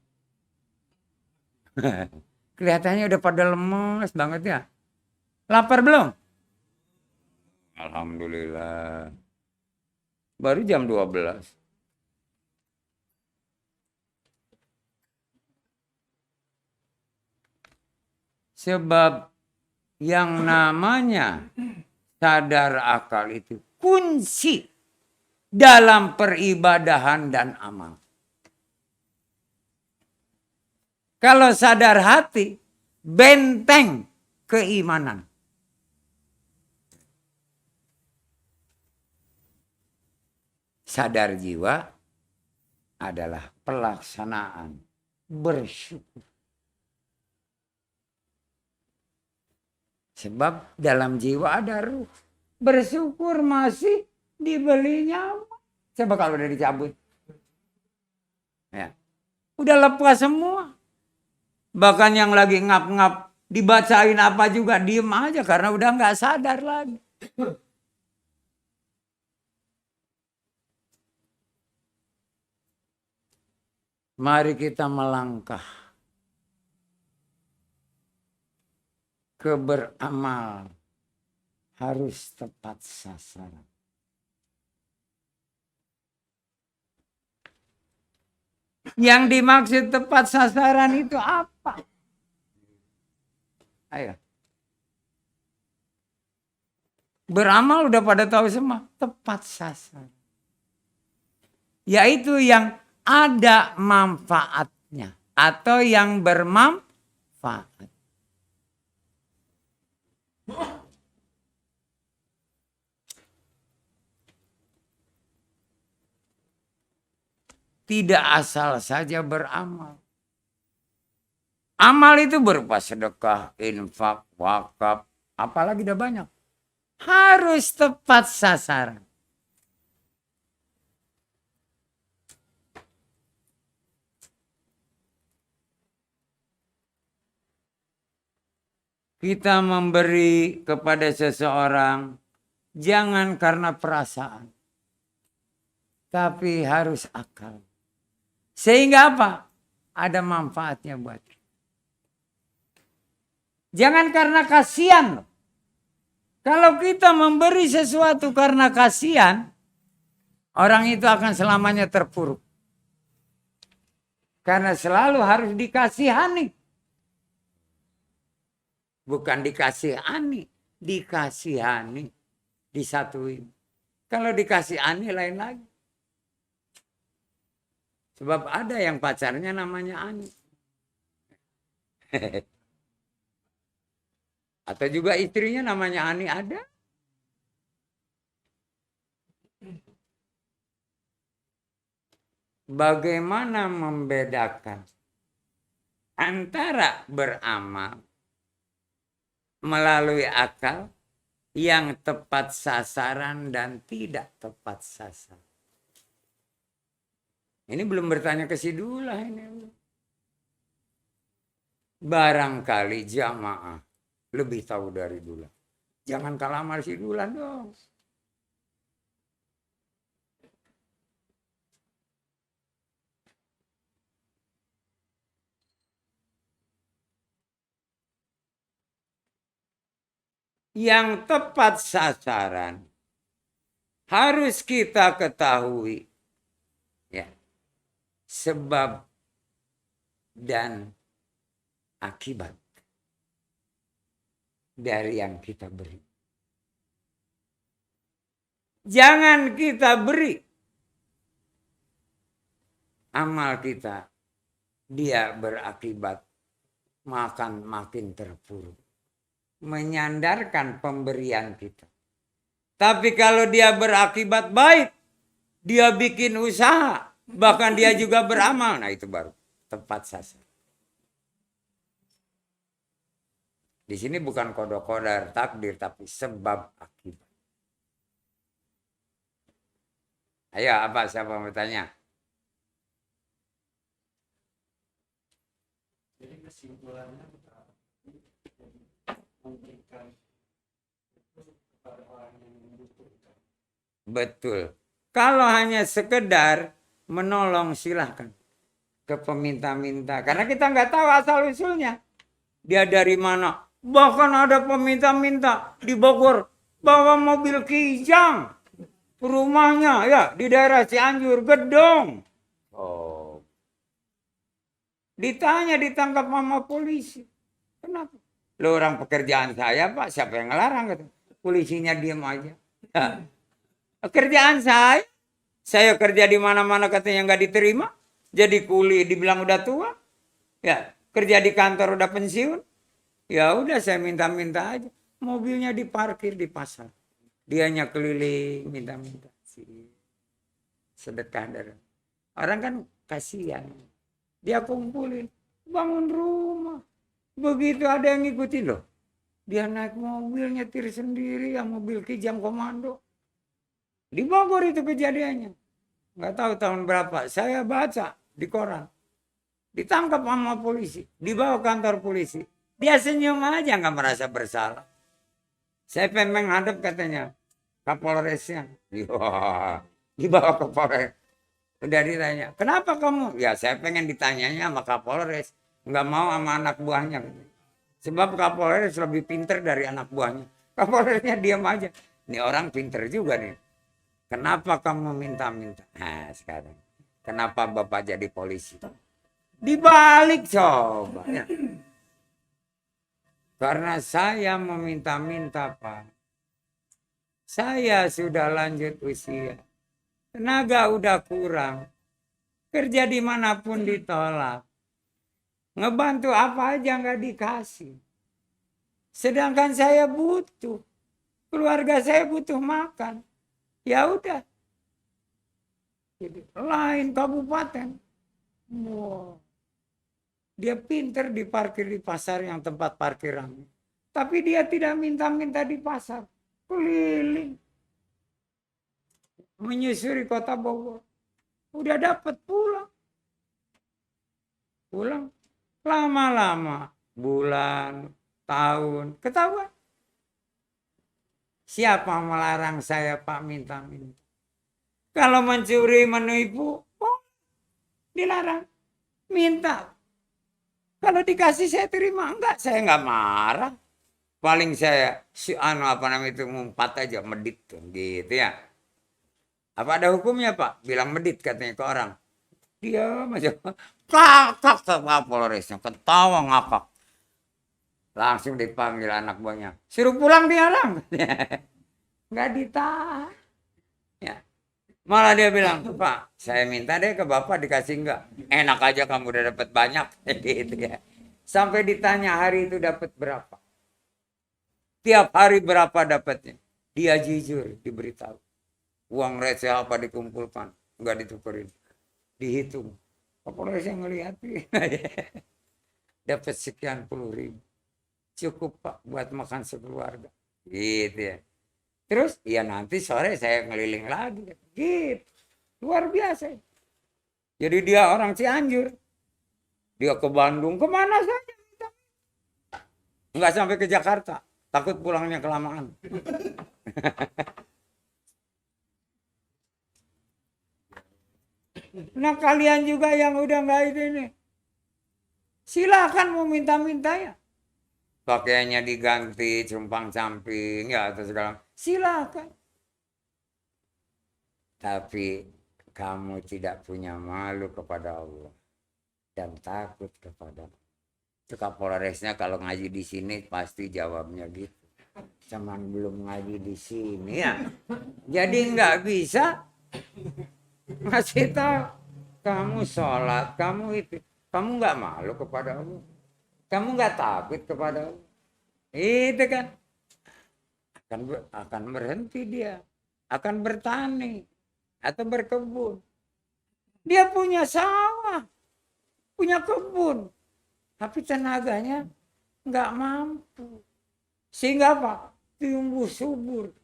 Kelihatannya udah pada lemes banget ya. Lapar belum? Alhamdulillah. Baru jam 12. Sebab yang namanya sadar akal itu kunci dalam peribadahan dan amal. Kalau sadar hati, benteng keimanan. Sadar jiwa adalah pelaksanaan bersyukur. Sebab dalam jiwa ada ruh. Bersyukur masih dibeli nyawa. Coba kalau udah dicabut. Ya. Udah lepas semua. Bahkan yang lagi ngap-ngap dibacain apa juga diem aja karena udah nggak sadar lagi. Mari kita melangkah ke beramal harus tepat sasaran. Yang dimaksud tepat sasaran itu apa? Ayo. Beramal udah pada tahu semua. Tepat sasaran. Yaitu yang ada manfaatnya. Atau yang bermanfaat. Tidak asal saja beramal. Amal itu berupa sedekah, infak, wakaf, apalagi udah banyak. Harus tepat sasaran. Kita memberi kepada seseorang jangan karena perasaan. Tapi harus akal. Sehingga apa? Ada manfaatnya buat kita. Jangan karena kasihan. Kalau kita memberi sesuatu karena kasihan, orang itu akan selamanya terpuruk. Karena selalu harus dikasihani. Bukan dikasihani, dikasihani. Disatuin. Kalau dikasihani lain lagi. Sebab ada yang pacarnya namanya Ani. Atau juga istrinya namanya Ani ada. Bagaimana membedakan antara beramal melalui akal yang tepat sasaran dan tidak tepat sasaran? Ini belum bertanya ke si Dula ini. Barangkali jamaah lebih tahu dari Dula. Jangan kalah sama si Dula dong. Yang tepat sasaran harus kita ketahui. Ya. Sebab dan akibat dari yang kita beri. Jangan kita beri amal kita, dia berakibat makin terpuruk. Menyandarkan pemberian kita. Tapi kalau dia berakibat baik, dia bikin usaha, bahkan dia juga beramal, nah itu baru tepat sasaran. Di sini bukan kodok kodar takdir, tapi sebab akibat. Ayo, apa siapa mau tanya? Jadi kesimpulannya memberikan itu kepada orang yang membutuhkan. Betul. Kalau hanya sekedar menolong silahkan ke peminta-minta. Karena kita nggak tahu asal usulnya. Dia dari mana. Bahkan ada peminta-minta di Bogor bawa mobil Kijang. Rumahnya ya di daerah Cianjur, Gedong. Oh. Ditanya ditangkap sama polisi. Kenapa? Lo orang pekerjaan saya Pak, siapa yang ngelarang? Gitu. Polisinya diam aja. Kerjaan saya kerja di mana-mana katanya nggak diterima, jadi kuli dibilang udah tua, ya kerja di kantor udah pensiun, ya udah saya minta-minta aja, mobilnya diparkir di pasar, dianya keliling minta-minta sih, sedekah dari orang kan kasihan, dia kumpulin, bangun rumah, begitu ada yang ngikutin loh, dia naik mobil nyetir sendiri, yang mobil Kijang Komando. Di Bogor itu kejadiannya. Nggak tahu tahun berapa. Saya baca di koran. Ditangkap sama polisi. Dibawa kantor polisi. Dia senyum aja nggak merasa bersalah. Saya pengen menghadap katanya. Kapolresnya. Dibawa ke Polres. Udah ditanya. Kenapa kamu? Ya saya pengen ditanyanya sama Kapolres. Nggak mau sama anak buahnya. Sebab Kapolres lebih pinter dari anak buahnya. Kapolresnya diam aja. Ini orang pinter juga nih. Kenapa kamu minta-minta? Nah sekarang. Kenapa Bapak jadi polisi? Dibalik coba. Ya. Karena saya meminta-minta Pak. Saya sudah lanjut usia. Tenaga udah kurang. Kerja dimanapun ditolak. Ngebantu apa aja nggak dikasih. Sedangkan saya butuh. Keluarga saya butuh makan. Ya udah. Jadi, lain kabupaten. Wow. Dia pinter diparkir di pasar yang tempat parkiran. Tapi dia tidak minta-minta di pasar. Keliling. Menyusuri kota Bogor. Udah dapat pulang. Pulang. Lama-lama. Bulan, tahun. Ketahuan. Siapa melarang saya Pak minta-minta? Kalau mencuri, menipu, oh, dilarang. Minta. Kalau dikasih saya terima. Enggak, saya enggak marah. Paling saya, apa namanya itu, ngumpat aja, medit. Gitu ya. Apa ada hukumnya Pak? Bilang medit katanya ke orang. Dia aja. Kakak sama Polresnya. Ketawa ngakak. Langsung dipanggil anak buahnya. Suruh pulang dia orang. Nggak ditahan. Ya. Malah dia bilang, Pak, saya minta deh ke Bapak dikasih enggak. Enak aja kamu udah dapat banyak. Gitu ya. Sampai ditanya hari itu dapat berapa. Tiap hari berapa dapatnya. Dia jujur diberitahu. Uang receh apa dikumpulkan. Enggak ditukerin. Dihitung. Kapolres yang ngeliatin. Dapat sekian puluh ribu. Cukup Pak buat makan sekeluarga. Gitu ya. Terus ya nanti sore saya ngeliling lagi. Gitu. Luar biasa. Jadi dia orang Cianjur. Dia ke Bandung. Kemana saja. Enggak sampai ke Jakarta. Takut pulangnya kelamaan. Nah kalian juga yang udah nggak ini. Silakan mau minta-minta ya. Pakaiannya diganti, cumpang camping, ya atau segala. Silakan. Tapi kamu tidak punya malu kepada Allah dan takut kepada Allah. Itu Kapolresnya kalau ngaji di sini pasti jawabnya gitu. Cuman belum ngaji di sini ya. Jadi nggak bisa ngasih tahu kamu sholat, kamu itu, kamu nggak malu kepada Allah. Kamu nggak takut kepada Allah. Itu kan. akan berhenti dia, akan bertani atau berkebun. Dia punya sawah, punya kebun, tapi tenaganya nggak mampu. Sehingga apa? Tumbuh subur,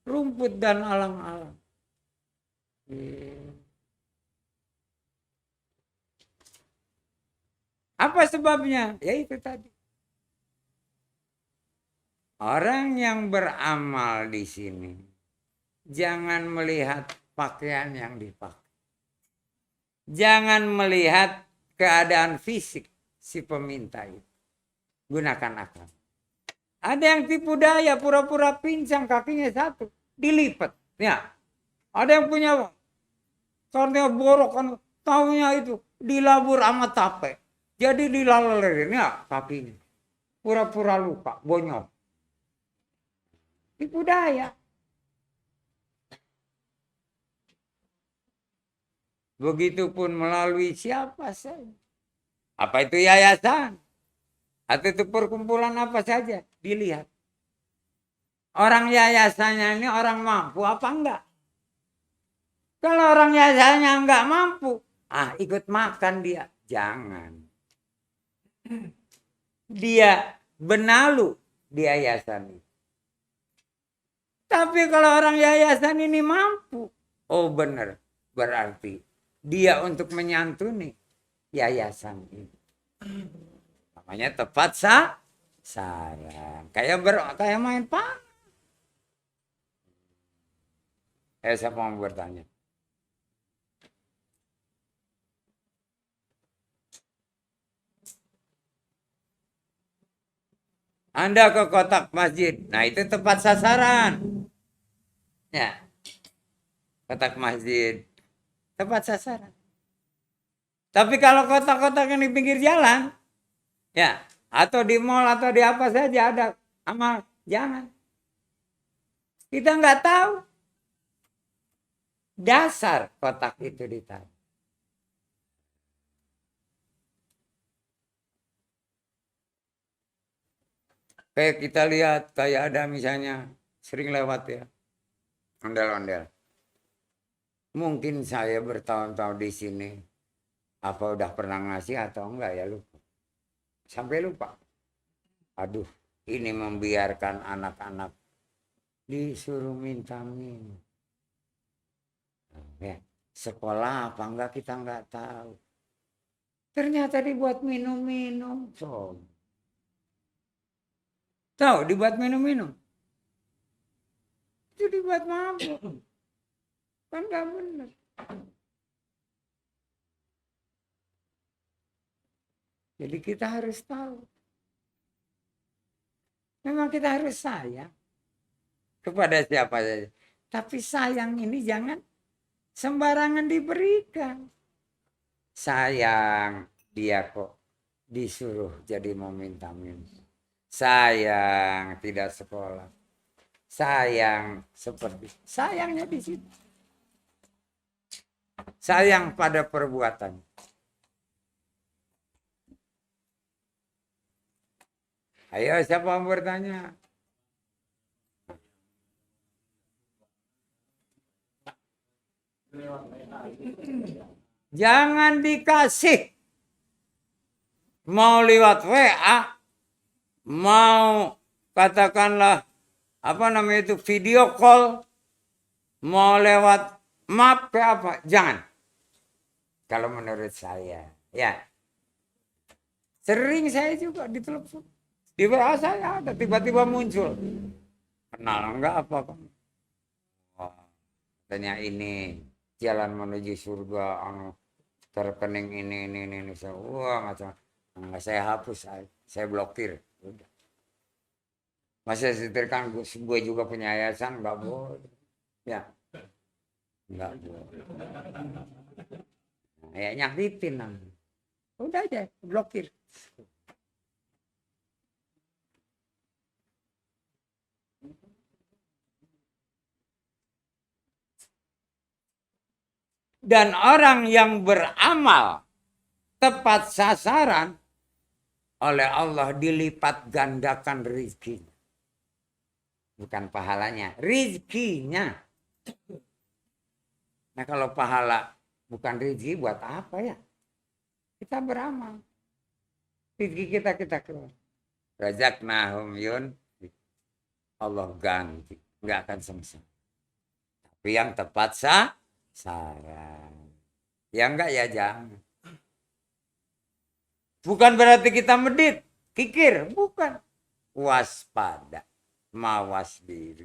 rumput dan alang-alang. Apa sebabnya? Ya itu tadi. Orang yang beramal di sini jangan melihat pakaian yang dipakai. Jangan melihat keadaan fisik si peminta itu. Gunakan akal. Ada yang tipu daya, pura-pura pincang, kakinya satu, dilipat. Ya, ada yang punya karena borok kan, taunya itu dilabur sama tape. Jadi dilalerin ya kakinya. Pura-pura luka, bonyok. Tipu daya. Begitupun melalui siapa saja. Apa itu yayasan? Atau itu perkumpulan apa saja. Dilihat. Orang yayasannya ini orang mampu apa enggak? Kalau orang yayasannya enggak mampu. Ikut makan dia. Jangan. Dia benalu di yayasan itu. Tapi kalau orang yayasan ini mampu. Oh benar. Berarti dia untuk menyantuni yayasan ini. Namanya tepat sasaran. Kayak main panah. Siapa mau bertanya? Anda ke kotak masjid. Nah itu tepat sasaran. Ya. Kotak masjid. Tepat sasaran. Tapi kalau kotak-kotak yang di pinggir jalan, ya, atau di mall atau di apa saja ada amal, jangan. Kita nggak tahu dasar kotak itu ditaruh. Kayak kita lihat, kayak ada misalnya sering lewat ya, ondel-ondel. Mungkin saya bertahun-tahun di sini, apa udah pernah ngasih atau enggak ya lupa. Sampai lupa. Aduh, ini membiarkan anak-anak disuruh minta minum. Ya, sekolah apa enggak kita enggak tahu. Ternyata dibuat minum-minum. Tahu dibuat minum-minum. Itu dibuat mabuk. Kan enggak benar. Jadi kita harus tahu. Memang kita harus sayang kepada siapa saja. Tapi sayang ini jangan sembarangan diberikan. Sayang dia kok disuruh jadi mau minta-minta. Sayang tidak sekolah. Sayang seperti. Sayangnya di situ. Sayang pada perbuatan. Ayo siapa yang bertanya? Jangan dikasih. Mau lewat WA, mau katakanlah apa namanya itu video call, mau lewat map ke apa, jangan. Kalau menurut saya, ya. Sering saya juga ditelepon. Di WA saya ada tiba-tiba muncul. Kenal enggak apa kan? Katanya ini jalan menuju surga, terkening ini. Wah macam enggak, saya hapus, saya blokir. Udah. Masa setirkan gue juga punya yayasan, enggak boleh. Ya. Enggak boleh. Ya nyakitin nanti. Udah aja, blokir. Dan orang yang beramal tepat sasaran oleh Allah dilipat gandakan rezekinya. Bukan pahalanya, rizkinya. Nah kalau pahala bukan rezeki buat apa ya? Kita beramal. Rezeki kita keluar. Razaqnahum yun. Allah ganti. Nggak akan sengsara. Tapi yang tepat saran. Ya enggak ya jangan. Bukan berarti kita medit. Kikir. Bukan. Waspada. Mawas diri.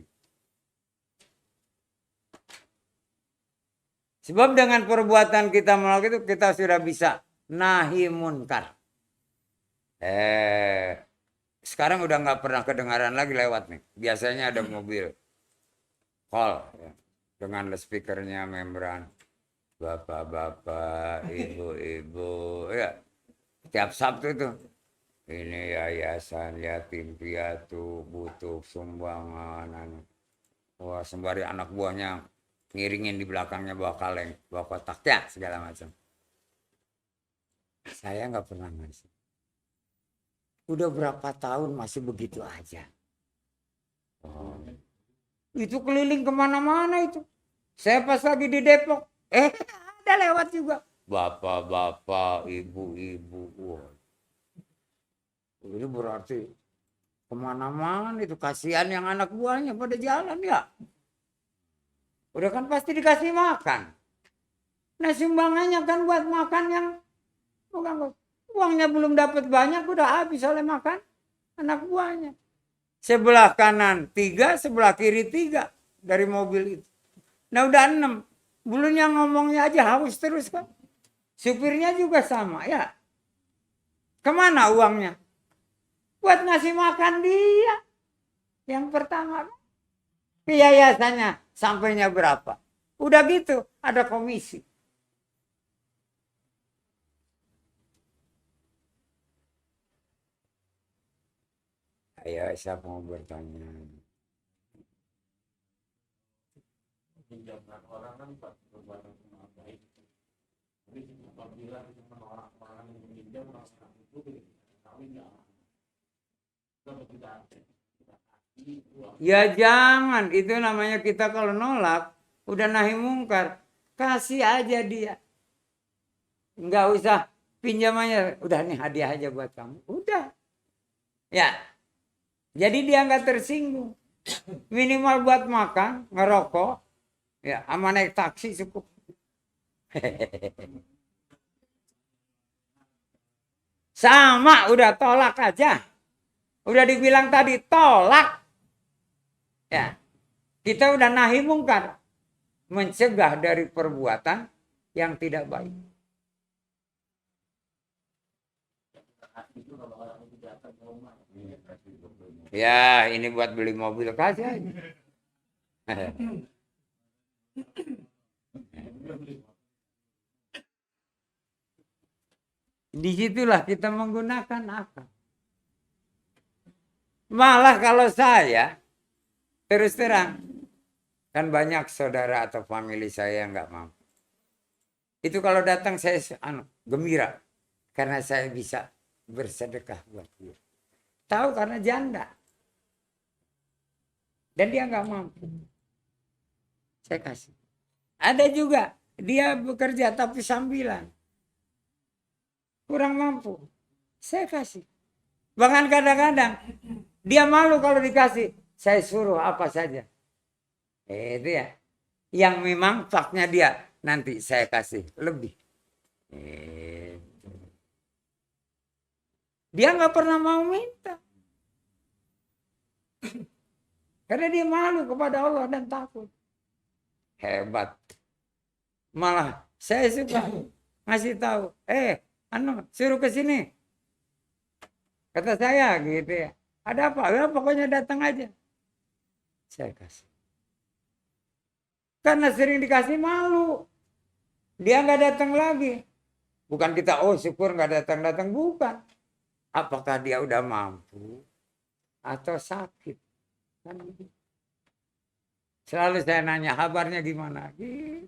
Sebab dengan perbuatan kita melakukan itu kita sudah bisa nahi munkar. Sekarang udah nggak pernah kedengaran lagi lewat nih. Biasanya ada mobil call ya, dengan speakernya membran. Bapak-bapak, ibu-ibu, ya tiap Sabtu itu. Ini yayasan yatim piatu butuh sumbangan. Wah sembari anak buahnya ngiringin di belakangnya bawa kaleng, bawa kotak ya segala macam. Saya nggak pernah ngasih. Udah berapa tahun masih begitu aja. Oh. Itu keliling kemana-mana itu. Saya pas lagi di Depok, ada lewat juga. Bapak-bapak, ibu-ibu. Wow. Ini berarti kemana-mana itu kasihan yang anak buahnya pada jalan ya. Udah kan pasti dikasih makan. Nah sumbangannya kan buat makan yang bukan uangnya belum dapat banyak udah habis oleh makan anak buahnya. Sebelah kanan 3, sebelah kiri 3 dari mobil itu. Nah udah 6. Bulunya ngomongnya aja haus terus kan. Supirnya juga sama ya. Kemana uangnya? Buat ngasih makan dia. Yang pertama. Yayasannya sampainya berapa? Udah gitu ada komisi. Ayo siapa mau bertanya? Pinjamkan orang kan perbuatan baik. Tapi apabila kita menolak orang yang meminjam orang itu, kami jangan. Ya jangan, itu namanya kita kalau nolak, udah nahi mungkar, kasih aja dia. Enggak usah pinjamannya, udah nih hadiah aja buat kamu. Udah. Ya. Jadi dia nggak tersinggung. Minimal buat makan, ngerokok, ya sama naik taksi cukup. Sama, udah tolak aja. Udah dibilang tadi tolak. Ya. Kita udah nahi mungkar. Mencegah dari perbuatan yang tidak baik. Ya, ini buat beli mobil kasih aja. Disitulah kita menggunakan akal. Malah kalau saya, terus terang, kan banyak saudara atau famili saya yang nggak mampu. Itu kalau datang saya gembira. Karena saya bisa bersedekah buat dia. Tahu karena janda. Dan dia nggak mampu. Saya kasih. Ada juga, dia bekerja tapi sambilan. Kurang mampu. Saya kasih. Bahkan kadang-kadang, dia malu kalau dikasih. Saya suruh apa saja. Itu ya. Yang memang faknya dia. Nanti saya kasih lebih. Dia nggak pernah mau minta. Karena dia malu kepada Allah dan takut. Hebat. Malah saya suka ngasih tahu. Suruh ke sini. Kata saya gitu ya. Ada apa? Ya, pokoknya datang aja. Saya kasih. Karena sering dikasih malu. Dia nggak datang lagi. Bukan kita, syukur nggak datang-datang. Bukan. Apakah dia udah mampu? Atau sakit? Kan gitu. Selalu saya nanya, kabarnya gimana? Gitu.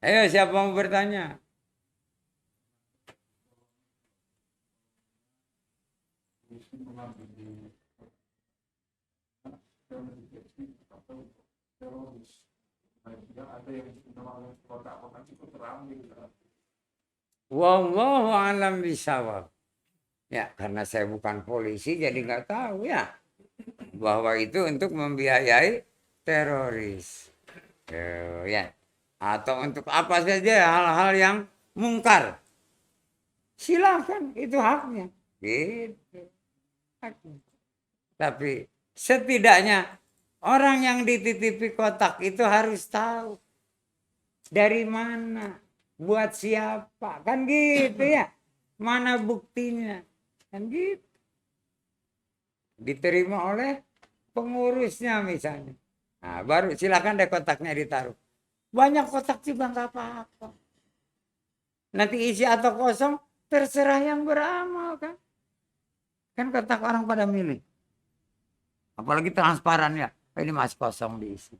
Ayo, siapa mau bertanya? teroris. Nah, yang ada yang namanya kotak-kotak itu terambil kan. Wallahu alam bisawab. Ya, karena saya bukan polisi jadi nggak tahu ya bahwa itu untuk membiayai teroris. Ya. Atau untuk apa saja hal-hal yang mungkar. Silakan, itu haknya. Gitu. Haknya. Tapi setidaknya orang yang dititipi kotak itu harus tahu dari mana, buat siapa, kan gitu ya. Mana buktinya, kan gitu. Diterima oleh pengurusnya misalnya. Nah, baru silakan deh kotaknya ditaruh. Banyak kotak juga nggak apa-apa. Nanti isi atau kosong terserah yang beramal kan. Kan kotak orang pada milih. Apalagi transparan ya. Ini masih kosong diisi.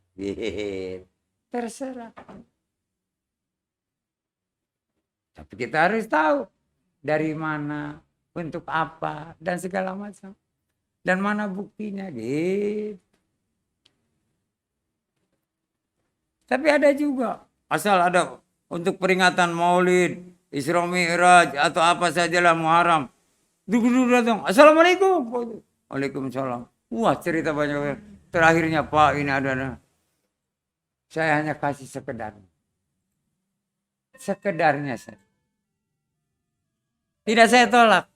Terserah. Tapi kita harus tahu dari mana, untuk apa, dan segala macam. Dan mana buktinya gitu. Tapi ada juga. Asal ada untuk peringatan Maulid, Isra Mi'raj, atau apa sajalah Muharram. Dulu datang. Assalamualaikum. Waalaikumsalam. Wah, cerita banyak. Terakhirnya Pak ini ada. Saya hanya kasih sekedar. Sekedarnya saja. Tidak saya tolak.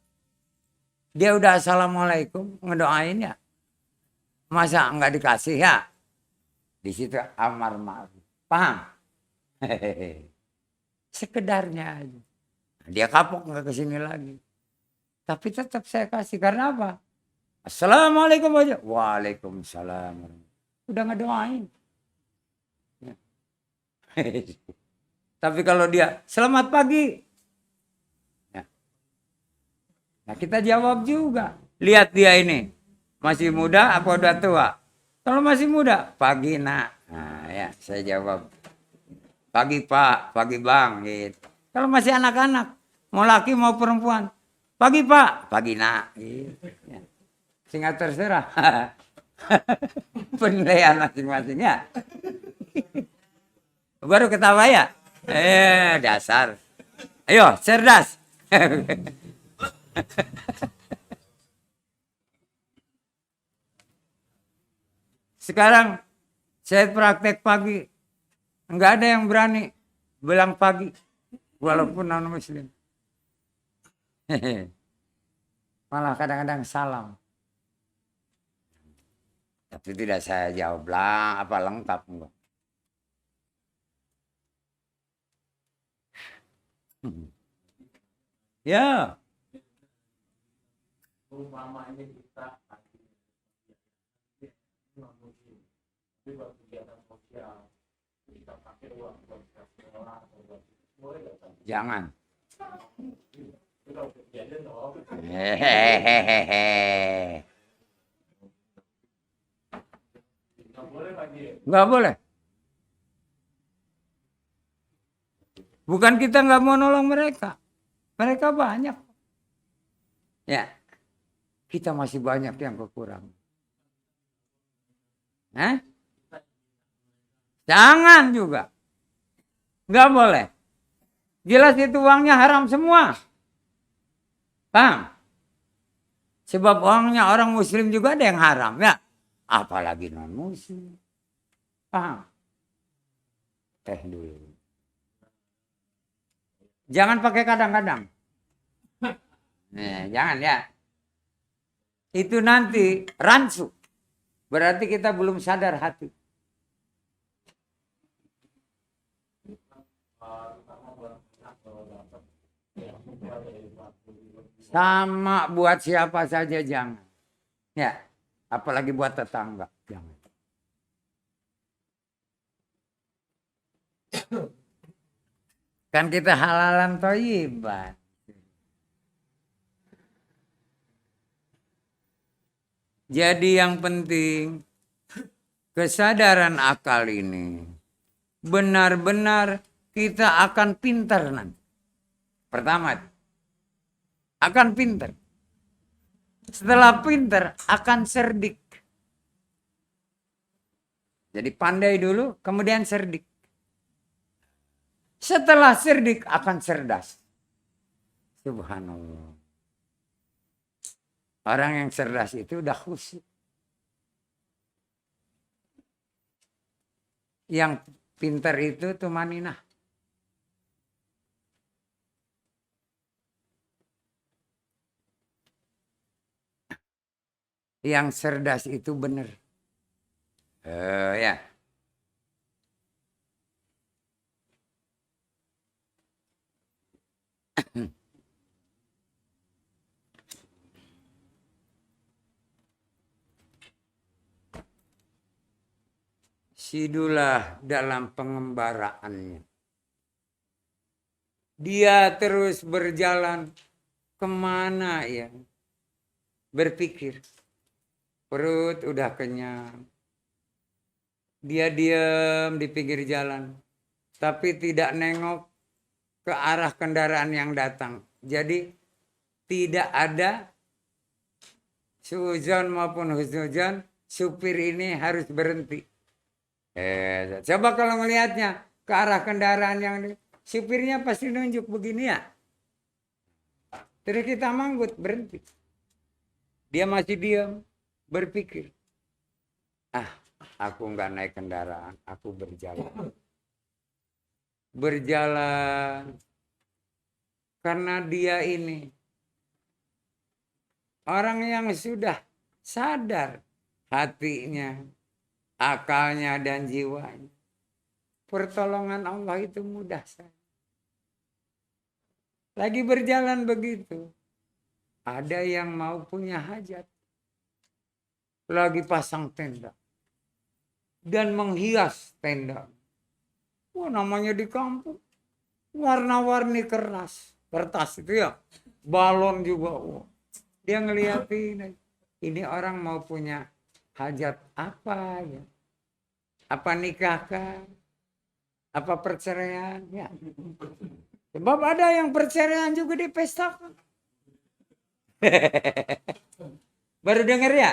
Dia udah assalamualaikum, ngedoain ya. Masa enggak dikasih ya? Di situ amar ma'ruf. Paham? Hehehe. Sekedarnya aja. Dia kapok nggak kesini lagi. Tapi tetap saya kasih karena apa? Assalamualaikum aja. Waalaikumsalam. Udah ngedoain. Ya. Tapi kalau dia selamat pagi. Ya. Nah kita jawab juga. Lihat dia ini. Masih muda apa udah tua? Kalau masih muda, pagi nak. Nah ya saya jawab. Pagi Pak, pagi Bang. Gitu. Kalau masih anak-anak, mau laki mau perempuan. Pagi Pak, pagi nak. Gitu. Ya. Sehingga terserah. Penilaian masing-masing ya. Baru ketawa ya. Dasar. Ayo, cerdas. Sekarang saya praktek pagi. Enggak ada yang berani bilang pagi. Walaupun non muslim. Malah kadang-kadang salam. Tapi tidak saya jawab lah apa lengkap enggak. Ya. Umpamanya kita tapi buat kegiatan sosial kita pakai uang buat sekolah atau buat boleh nggak? Jangan. Itu kalau kejadian dong. Hehehe. Nggak boleh lagi. Nggak boleh. Bukan kita nggak mau nolong mereka. Mereka banyak. Ya. Kita masih banyak yang kekurangan. Hah? Jangan juga. Nggak boleh. Jelas itu uangnya haram semua. Paham? Sebab uangnya orang muslim juga ada yang haram ya. Apalagi non muslim. Paham? Teh dulu. Jangan pakai kadang-kadang. Jangan ya. Itu nanti rancu. Berarti kita belum sadar hati. Sama buat siapa saja jangan. Ya, apalagi buat tetangga. Jangan. Kan kita halalan thayyiban. Jadi yang penting kesadaran akal ini benar-benar kita akan pintar nanti. Pertama, akan pintar. Setelah pintar akan cerdik. Jadi pandai dulu, kemudian cerdik. Setelah cerdik akan cerdas. Subhanallah. Orang yang cerdas itu udah khusyuk. Yang pintar itu tumaninah. Yang cerdas itu benar. Ya. Sidulah dalam pengembaraannya. Dia terus berjalan kemana ya? Berpikir. Perut udah kenyang. Dia diam di pinggir jalan. Tapi tidak nengok ke arah kendaraan yang datang. Jadi tidak ada suudzon maupun husnudzon. Supir ini harus berhenti. Coba kalau melihatnya ke arah kendaraan yang supirnya pasti nunjuk begini ya. Terus kita manggut berhenti. Dia masih diam berpikir. Aku nggak naik kendaraan, aku berjalan. Berjalan karena dia ini orang yang sudah sadar hatinya, akalnya dan jiwanya. Pertolongan Allah itu mudah saja. Lagi berjalan begitu. Ada yang mau punya hajat. Lagi pasang tenda. Dan menghias tenda. Wah, namanya di kampung. Warna-warni kertas itu ya. Balon juga. Wah. Dia ngeliatin. Ini orang mau punya hajat apa ya? Apa nikah kah? Apa perceraian? Ya. Sebab ada yang perceraian juga di pesta. Baru denger ya?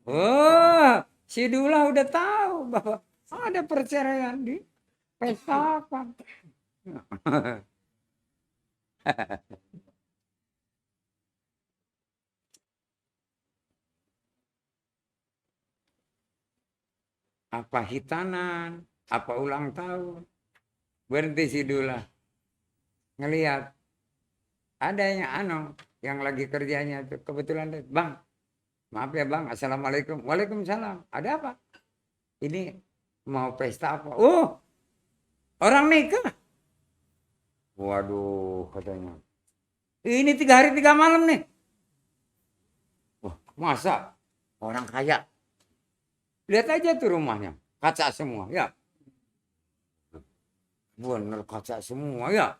Oh, si Dula udah tahu bahwa ada perceraian di pesta apa. Apa hitanan, apa ulang tahun. Berhenti si Dula. Ngelihat ada yang lagi kerjanya tuh kebetulan, Bang, maaf ya Bang, assalamualaikum. Waalaikumsalam. Ada apa? Ini mau pesta apa? Oh, orang nikah. Waduh, katanya. Ini 3 hari 3 malam nih. Wah, masa orang kaya? Lihat aja tuh rumahnya, kaca semua, ya. Bener kaca semua, ya.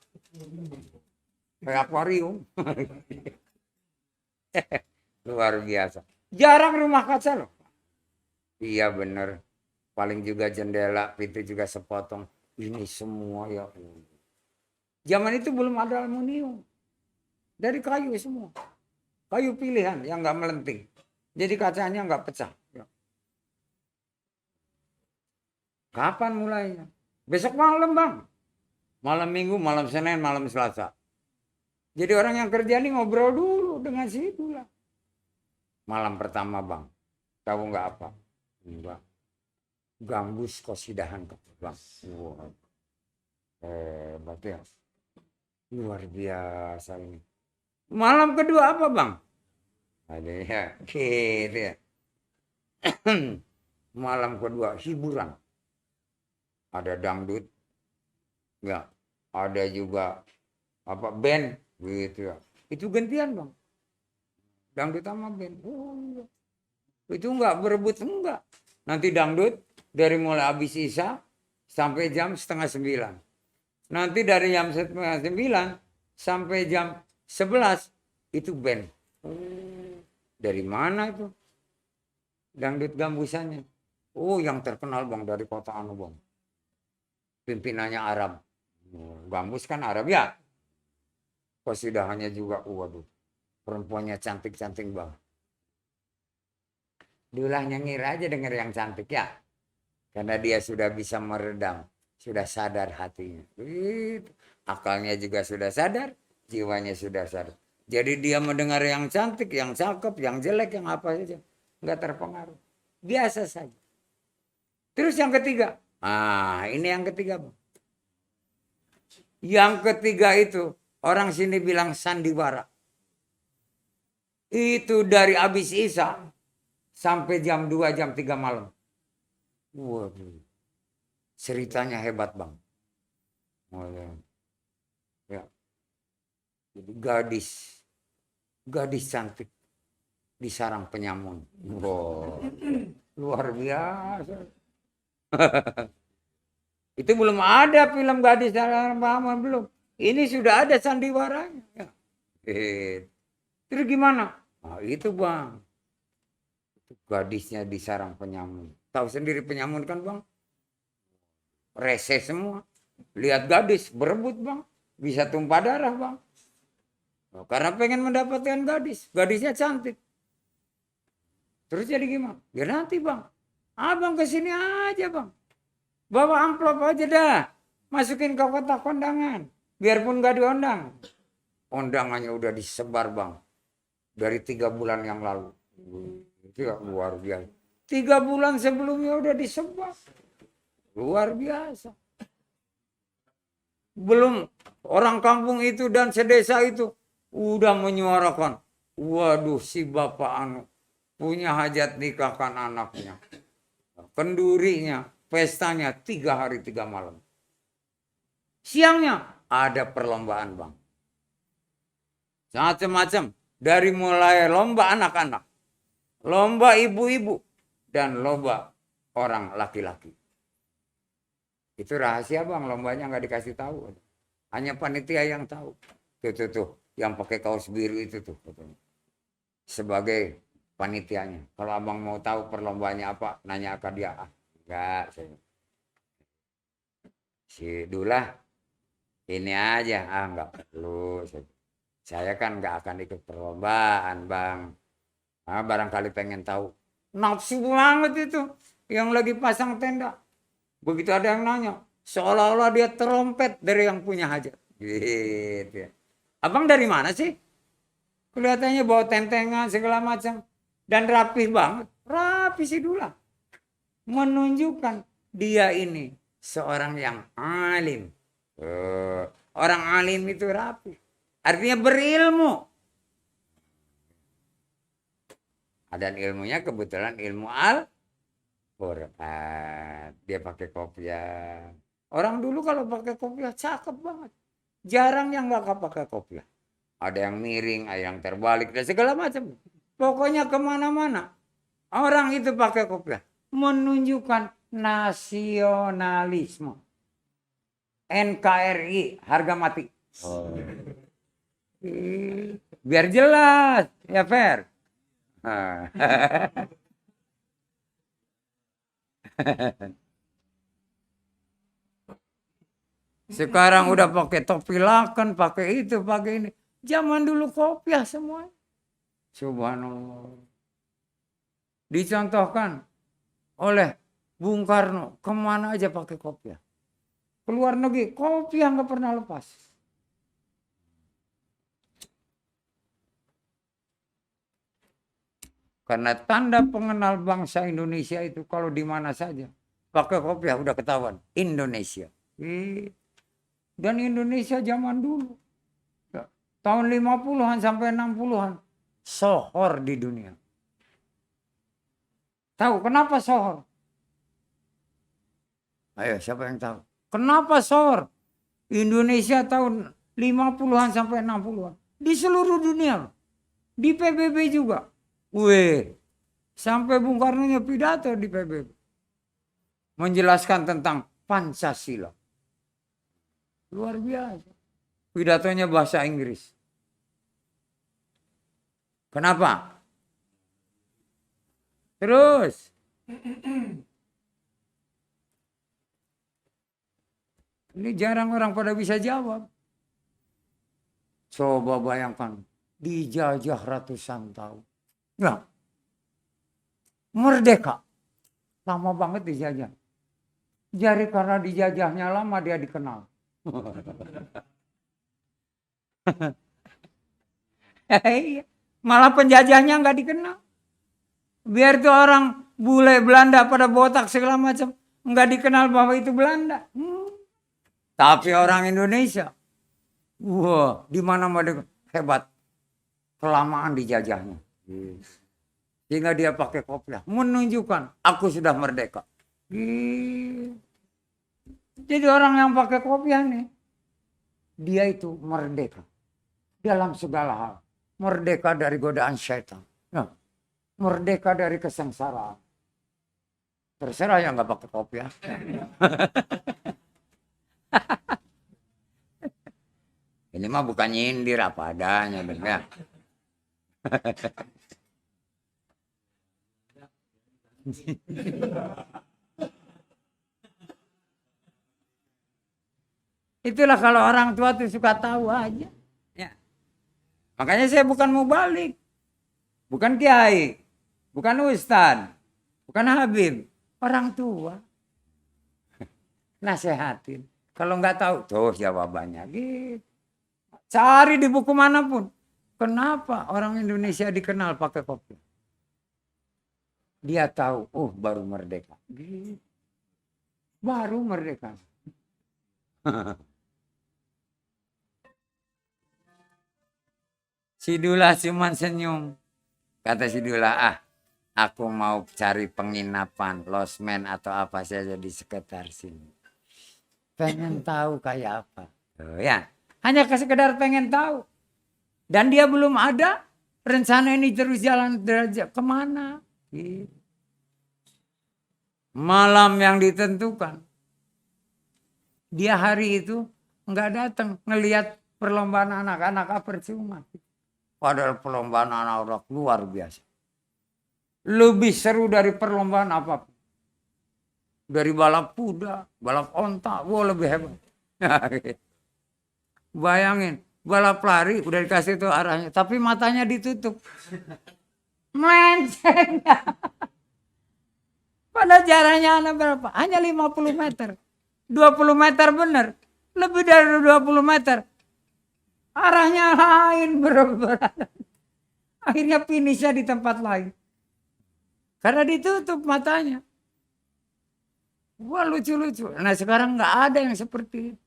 Kayak akuarium. Luar biasa. Jarang rumah kaca loh. Iya bener. Paling juga jendela, pintu juga sepotong. Ini semua ya. Zaman itu belum ada aluminium. Dari kayu semua. Kayu pilihan yang nggak melenting. Jadi kacanya nggak pecah. Ya. Kapan mulainya? Besok malam Bang. Malam Minggu, malam Senin, malam Selasa. Jadi orang yang kerja ini ngobrol dulu dengan si Dula. Malam pertama Bang. Tahu nggak apa? Enggak. Gambus kosidahan Bang. Wow. Hebat ya. Luar biasa ini. Malam kedua apa Bang? Ada ya. Gitu ya. Malam kedua hiburan. Ada dangdut. Ya. Ada juga apa band gitu ya. Itu gantian Bang. Dangdut sama band. Oh, itu enggak berebut enggak. Nanti dangdut dari mulai habis isya sampai jam 8:30. Nanti dari jam 8:30 sampai jam 11 itu band. Dari mana itu? Dangdut gambusannya. Oh, yang terkenal Bang dari kota Anu Bang. Pimpinannya Arab. Gambus kan Arab ya. Kosidahannya juga, waduh. Perempuannya cantik-cantik Bang. Dulahnya ngira aja denger yang cantik ya. Karena dia sudah bisa meredam, sudah sadar hatinya. Gitu. Akalnya juga sudah sadar, jiwanya sudah sadar. Jadi dia mendengar yang cantik, yang cakep, yang jelek, yang apa saja. Nggak terpengaruh. Biasa saja. Terus yang ketiga. Ini yang ketiga, Bang. Yang ketiga itu, orang sini bilang sandiwara. Itu dari habis Isya sampai jam 2, jam 3 malam. Waduh. Ceritanya hebat, Bang. Oh, ya. Ya. Jadi gadis cantik di sarang penyamun. Wow. Luar biasa. Itu belum ada film gadis sarang penyamun, belum. Ini sudah ada sandiwaranya. Ya. Terus gimana? Nah, itu, Bang. Gadisnya di sarang penyamun. Tahu sendiri penyamun kan, Bang? Rese semua. Lihat gadis berebut, Bang. Bisa tumpah darah, Bang. Karena pengen mendapatkan gadis. Gadisnya cantik. Terus jadi gimana? Ya nanti, Bang. Abang kesini aja, Bang. Bawa amplop aja dah. Masukin ke kotak kondangan. Biarpun gak diundang. Undangannya udah disebar, Bang. Dari 3 bulan yang lalu. Itu ya, luar biasa. 3 bulan sebelumnya udah disebar. Luar biasa. Belum orang kampung itu dan sedesa itu udah menyuarakan. Waduh, si bapak anu punya hajat nikahkan anaknya. Kendurinya, pestanya 3 hari 3 malam. Siangnya ada perlombaan, Bang. Macam-macam. Dari mulai lomba anak-anak, lomba ibu-ibu, dan lomba orang laki-laki. Itu rahasia, Bang, lombanya nggak dikasih tahu. Hanya panitia yang tahu. Tuh, yang pakai kaos biru itu tuh. Sebagai panitianya. Kalau abang mau tahu perlombaannya apa, nanya ke dia. Enggak. Si Dula, ini aja. Enggak perlu. Saya kan nggak akan ikut perlombaan, Bang. Barangkali pengen tahu. Nafsu banget itu. Yang lagi pasang tenda. Begitu ada yang nanya. Seolah-olah dia terompet dari yang punya hajat. Gitu ya. Abang dari mana sih? Kelihatannya bawa tentengan segala macam. Dan rapih banget. Rapi sih Dula. Menunjukkan dia ini seorang yang alim. Orang alim itu rapi. Artinya berilmu. Dan ilmunya kebetulan ilmu Al-Quran. Dia pakai kopiah. Orang dulu kalau pakai kopiah cakep banget. Jarang yang nggak pakai kopiah. Ada yang miring, ada yang terbalik, dan segala macam. Pokoknya kemana-mana. Orang itu pakai kopiah. Menunjukkan nasionalisme. NKRI, harga mati. Biar jelas, ya Fer. Sekarang udah pakai topi lakan, pakai itu, pakai ini. Zaman dulu kopiah semua. Subhanallah. Dicontohkan oleh Bung Karno, kemana aja pakai kopiah. Keluar negeri, kopiah nggak pernah lepas. Karena tanda pengenal bangsa Indonesia itu kalau di mana saja pakai kopiah udah ketahuan Indonesia. Dan Indonesia zaman dulu tahun 50-an sampai 60-an sohor di dunia. Tahu kenapa sohor? Ayo siapa yang tahu? Kenapa sohor? Indonesia tahun 50-an sampai 60-an di seluruh dunia. Di PBB juga. Sampai Bung Karno pidato di PBB. Menjelaskan tentang Pancasila. Luar biasa. Pidatonya bahasa Inggris. Kenapa? Terus. Ini jarang orang pada bisa jawab. Coba bayangkan. Dijajah ratusan tahun. Ya. Merdeka. Lama banget dijajah. Jadi karena dijajahnya lama dia dikenal. Iya. Malah penjajahnya nggak dikenal. Biar itu orang bule Belanda pada botak segala macam, nggak dikenal bahwa itu Belanda. Tapi orang Indonesia, wah, di mana-mana hebat. Kelamaan dijajahnya. Sehingga dia pakai kopiah, menunjukkan aku sudah merdeka. Jadi orang yang pakai kopiah nih, dia itu merdeka dalam segala hal. Merdeka dari godaan syaitan. Nah, merdeka dari kesengsaraan. Terserah yang nggak pakai kopiah. Ini mah bukan nyindir, apa adanya, bener. Itulah kalau orang tua tuh suka tahu aja. Ya. Makanya saya bukan mau balik. Bukan kiai. Bukan ustad. Bukan habib. Orang tua. Nasehatin. Kalau nggak tahu, tuh jawabannya. Gitu. Cari di buku manapun. Kenapa orang Indonesia dikenal pakai kopi? Dia tahu, baru merdeka. Gitu. Baru merdeka. Si Dula cuma senyum. Kata si Dula, aku mau cari penginapan, losmen atau apa saja di sekitar sini. Pengen tahu kayak apa. Oh, ya, hanya sekedar pengen tahu. Dan dia belum ada rencana ini terus jalan derajat kemana. Gitu. Malam yang ditentukan. Dia hari itu nggak datang ngelihat perlombaan anak-anak percuma. Padahal perlombaan anak-anak luar biasa. Lebih seru dari perlombaan apapun. Dari balap kuda, balap onta, lebih hebat. Bayangin, balap lari udah dikasih tuh arahnya, tapi matanya ditutup. Melenceng. Pada jaraknya anak berapa? Hanya 50 meter. 20 meter benar. Lebih dari 20 meter. Arahnya lain berat. Akhirnya finishnya di tempat lain. Karena ditutup matanya. Wah, lucu-lucu. Nah, sekarang nggak ada yang seperti itu.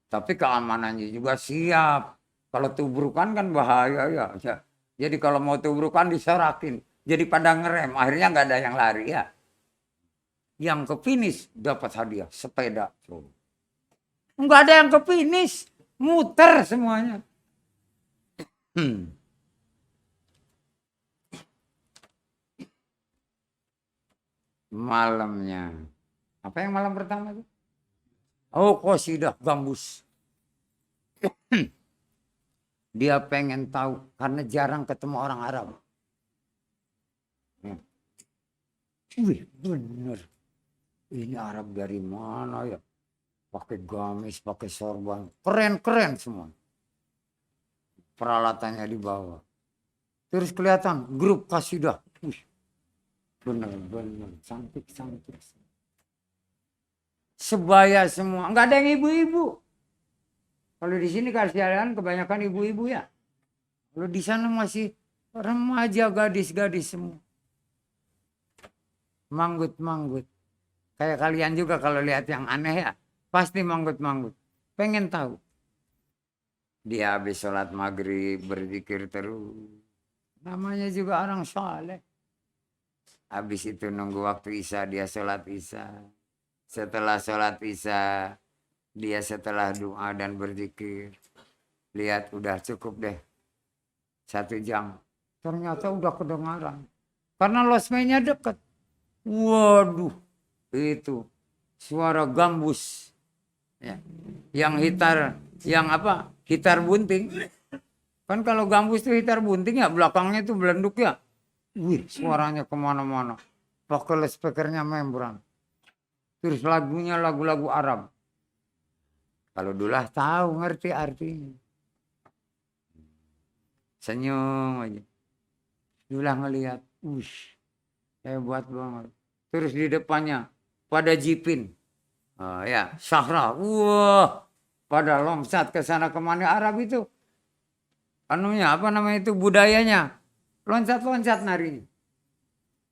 Tapi keamanannya juga siap. Kalau tubrukan kan bahaya ya. Jadi kalau mau tubrukan disorakin. Jadi pada ngerem. Akhirnya nggak ada yang lari ya. Yang ke finish dapat hadiah sepeda. Nggak ada yang ke finish. Muter semuanya. Malamnya. Apa yang malam pertama itu? Qasidah gambus. Dia pengen tahu karena jarang ketemu orang Arab. Wih, bener. Ini Arab dari mana ya? Pakai gamis, pakai sorban. Keren-keren semua. Peralatannya dibawa. Terus kelihatan grup kasidah. Wih, bener-bener cantik-cantik. Sebaya semua. Enggak ada yang ibu-ibu. Kalau di sini kalian kebanyakan ibu-ibu ya. Kalau di sana masih remaja, gadis-gadis semua. Manggut-manggut. Kayak kalian juga kalau lihat yang aneh ya. Pasti manggut-manggut. Pengen tahu. Dia habis sholat maghrib berzikir terus. Namanya juga orang saleh. Habis itu nunggu waktu isya dia sholat isya. Setelah sholat isya dia setelah doa dan berzikir. Lihat udah cukup deh. 1 jam. Ternyata udah kedengaran. Karena losmennya deket. Waduh. Itu suara gambus. Ya. Yang hitar bunting. Kan kalau gambus itu hitar bunting ya, belakangnya itu belenduk ya. Wih, suaranya kemana-mana. Pakai speakernya membran. Terus lagunya lagu-lagu Arab. Kalau Dullah tahu, ngerti artinya. Senyum aja. Dullah ngelihat, hebat banget. Terus di depannya pada jipin. Ya, Sahra. Wah, pada lompat ke sana kemana Arab itu. Anunya, apa namanya itu budayanya. Loncat-loncat narinya.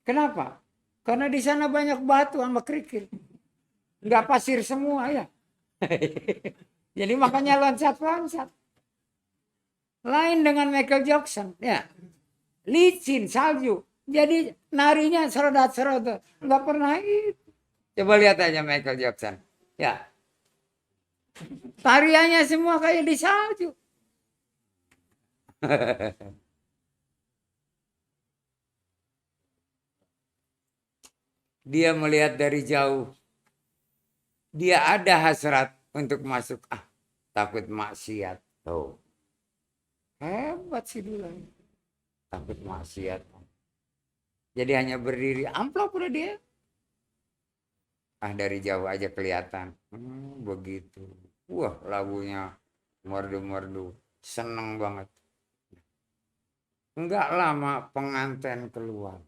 Kenapa? Karena di sana banyak batu sama kerikil. Enggak pasir semua ya. Jadi makanya loncat-loncat. Lain dengan Michael Jackson. Ya. Licin, salju. Jadi narinya serodat-serodat. Enggak pernah itu. Coba lihat aja Michael Jackson. Ya. Tariannya semua kayak di salju. Dia melihat dari jauh. Dia ada hasrat untuk masuk. Takut maksiat. Tuh. Hebat sih dulu. Takut maksiat. Jadi hanya berdiri. Amplop udah dia. Dari jauh aja kelihatan. Begitu. Wah, lagunya merdu-merdu. Seneng banget. Enggak lama pengantin keluar.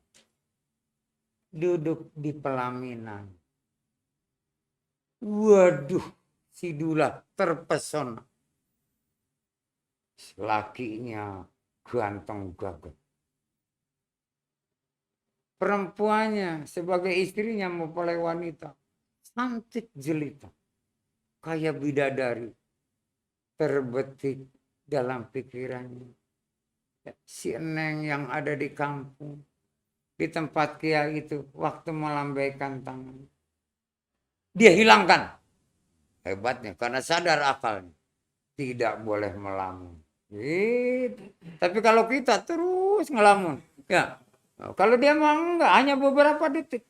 Duduk di pelaminan. Waduh, si Dula terpesona. Lakinya ganteng gagah. Perempuannya sebagai istrinya mempelai wanita. Cantik jelita. Kayak bidadari. Terbetik dalam pikirannya. Si Eneng yang ada di kampung. Di tempat kiai itu. Waktu melambaikan tangan. Dia hilangkan. Hebatnya. Karena sadar akalnya. Tidak boleh melamun. Gitu. Tapi kalau kita terus ngelamun. Ya. Kalau dia mah enggak. Hanya beberapa detik.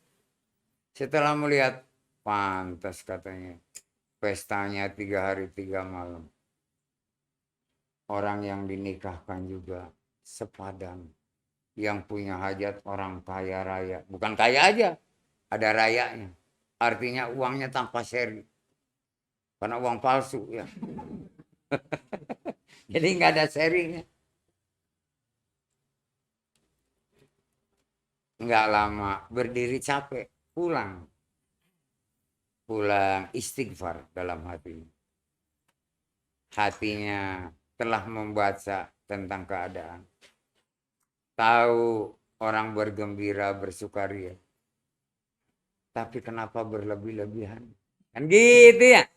Setelah melihat. Pantas katanya. Pestanya 3 hari 3 malam. Orang yang dinikahkan juga sepadan. Yang punya hajat orang kaya raya. Bukan kaya aja. Ada rayanya. Artinya uangnya tanpa seri. Karena uang palsu ya. Jadi nggak ada serinya. Nggak lama berdiri capek. Pulang. Pulang istighfar dalam hatinya. Hatinya telah membaca tentang keadaan. Tahu orang bergembira, bersukaria. Tapi kenapa berlebih-lebihan? Kan gitu ya.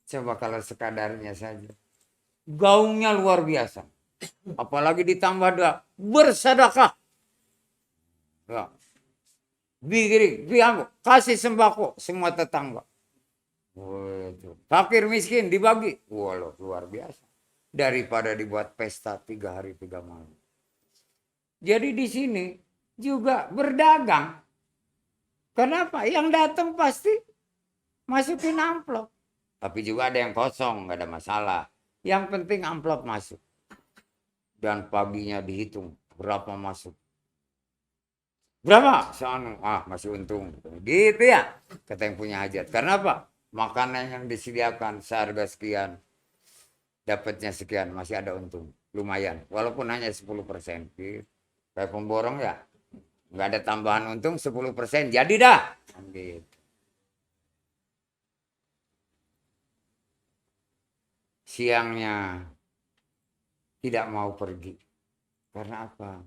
Coba kalau sekadarnya saja. Gaungnya luar biasa. Apalagi ditambah doa. Bersedekah. Ya. Kasih sembako semua tetangga. Fakir miskin dibagi. Walau luar biasa. Daripada dibuat pesta 3 hari 3 malam. Jadi di sini juga berdagang. Kenapa? Yang datang pasti masukin amplop. Tapi juga ada yang kosong, nggak ada masalah. Yang penting amplop masuk. Dan paginya dihitung berapa masuk. Berapa? Masih untung. Gitu ya. Kata yang punya hajat. Karena apa? Makanan yang disediakan seharga sekian. Dapatnya sekian. Masih ada untung. Lumayan. Walaupun hanya 10%. Gitu. Kayak pemborong ya. Nggak ada tambahan untung 10%. Jadi dah. Gitu. Siangnya tidak mau pergi. Karena apa?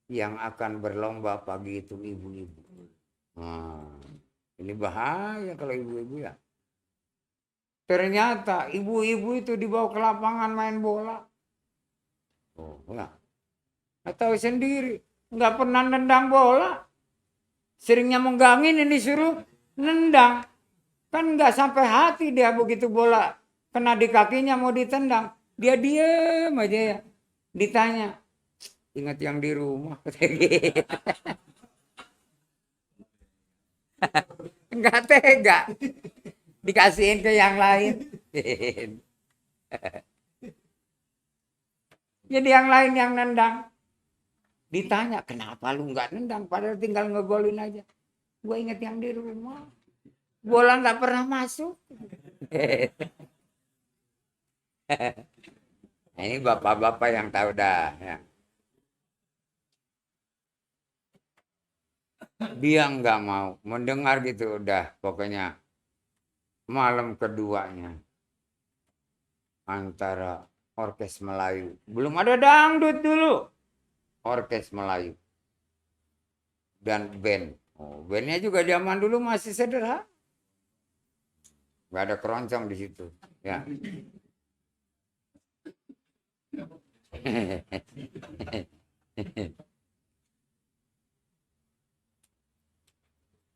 Yang akan berlomba pagi itu ibu-ibu. Ini bahaya kalau ibu-ibu ya. Ternyata ibu-ibu itu dibawa ke lapangan main bola. Enggak. Tahu sendiri. Nggak pernah nendang bola. Seringnya menggangin ini suruh nendang. Kan nggak sampai hati dia begitu bola kena di kakinya mau ditendang. Dia diem aja ya. Ditanya. Ingat yang di rumah. Enggak tega. Dikasihin ke yang lain. Jadi yang lain yang nendang. Ditanya, kenapa lu nggak nendang? Padahal tinggal ngegolin aja. Gue inget yang di rumah. Bola nggak pernah masuk. Nah, ini bapak-bapak yang tahu dah. Ya. Dia nggak mau mendengar gitu. Udah pokoknya malam keduanya antara orkes Melayu. Belum ada dangdut dulu. Orkes Melayu dan band. Oh, bandnya juga zaman dulu masih sederhana. Nggak ada keroncong di situ. Ya.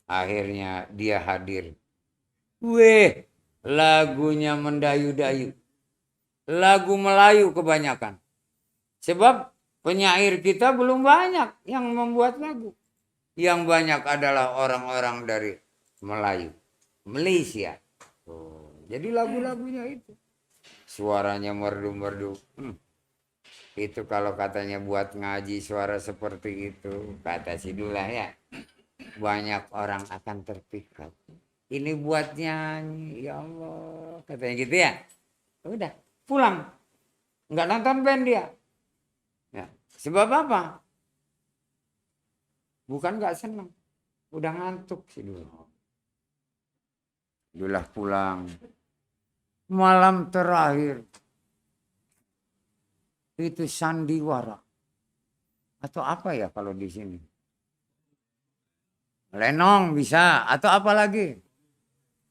Akhirnya dia hadir. Weh, lagunya mendayu-dayu. Lagu Melayu kebanyakan. Sebab penyair kita belum banyak yang membuat lagu. Yang banyak adalah orang-orang dari Melayu. Malaysia. Oh, jadi lagu-lagunya itu. Suaranya merdu-merdu. Itu kalau katanya buat ngaji suara seperti itu. Kata si Dullah ya. Banyak orang akan terpikat. Ini buat nyanyi. Ya Allah. Katanya gitu ya. Udah. Pulang. Nggak nonton band dia. Ya. Sebab apa? Bukan nggak senang. Udah ngantuk si Dullah. Dullah pulang. Malam terakhir. Itu sandiwara. Atau apa ya kalau di sini? Lenong bisa. Atau apa lagi?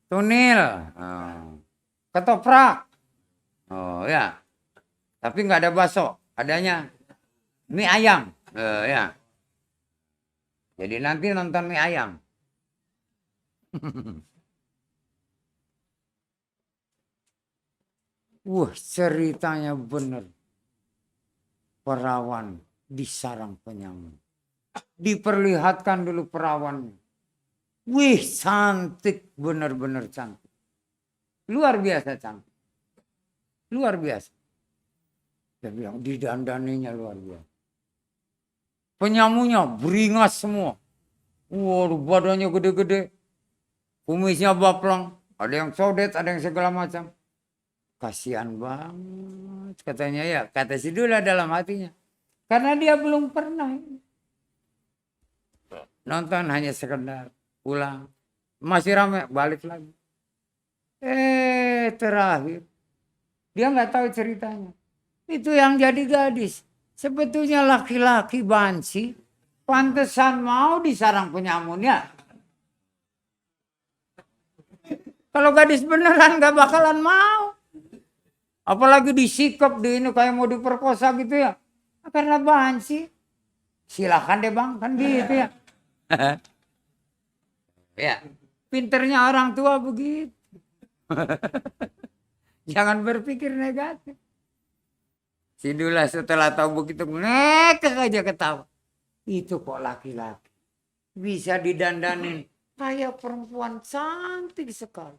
Tunil. Oh. Ketoprak. Oh ya. Tapi nggak ada bakso. Adanya mie ayam. Ya. Jadi nanti nonton mie ayam. Wah, ceritanya bener. Perawan di sarang penyamun. Diperlihatkan dulu perawannya. Wih, cantik. Bener-bener cantik. Luar biasa cantik. Luar biasa. Dia bilang didandaninya luar biasa. Penyamunya beringas semua. Waduh, badannya gede-gede. Kumisnya baplang. Ada yang sodet, ada yang segala macam. Kasihan banget. Katanya ya, kata si Dullah dalam hatinya. Karena dia belum pernah. Nonton hanya sekedar pulang. Masih ramai, balik lagi. Terakhir. Dia nggak tahu ceritanya. Itu yang jadi gadis. Sebetulnya laki-laki banci. Pantesan mau di sarang penyamunnya. Kalau gadis beneran gak bakalan mau. Apalagi disikap di ini kayak mau diperkosa gitu ya. Karena banci. Silakan deh bang, kan gitu ya. Ya, pinternya orang tua begitu. Jangan berpikir negatif. Si Dullah setelah tahu begitu ngekek aja ketawa. Itu kok laki-laki bisa didandanin kayak perempuan cantik sekali.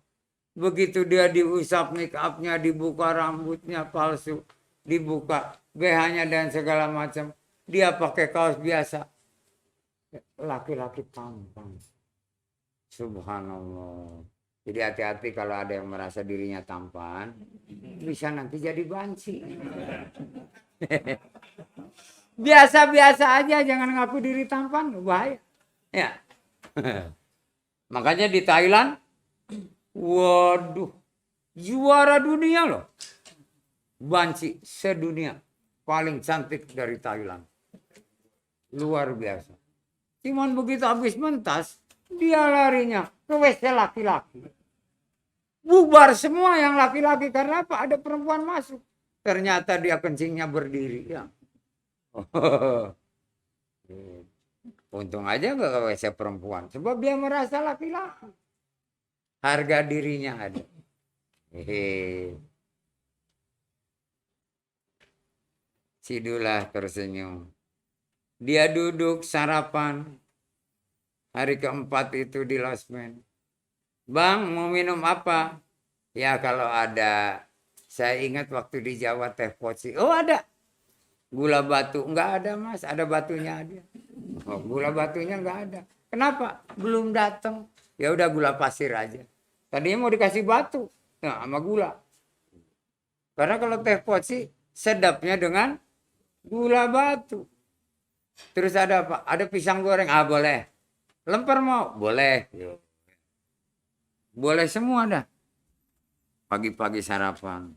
Begitu dia diusap make upnya, dibuka rambutnya palsu, dibuka BH-nya dan segala macam. Dia pakai kaos biasa. Laki-laki tampan. Subhanallah. Jadi hati-hati kalau ada yang merasa dirinya tampan, bisa nanti jadi banci. Biasa-biasa aja, jangan ngaku diri tampan, bahaya. Ya. Makanya di Thailand, waduh, juara dunia loh. Banci sedunia, paling cantik dari Thailand. Luar biasa. Cuman begitu habis mentas, dia larinya ke WC laki-laki. Bubar semua yang laki-laki. Karena apa? Ada perempuan masuk. Ternyata dia kencingnya berdiri. Ya. Untung aja gak ke WC perempuan. Sebab dia merasa laki-laki. Harga dirinya ada. Si Dullah tersenyum. Dia duduk sarapan. Hari keempat itu di losmen. Bang, mau minum apa? Ya kalau ada. Saya ingat waktu di Jawa teh poci. Oh ada. Gula batu. Enggak ada mas. Ada batunya ada. Oh, gula batunya enggak ada. Kenapa? Belum datang. Ya udah gula pasir aja. Tadinya mau dikasih batu. Nah, sama gula. Karena kalau teh poci sedapnya dengan gula batu. Terus ada apa? Ada pisang goreng. Ah boleh. Lemper mau? Boleh. Yuk. Boleh semua dah. Pagi-pagi sarapan.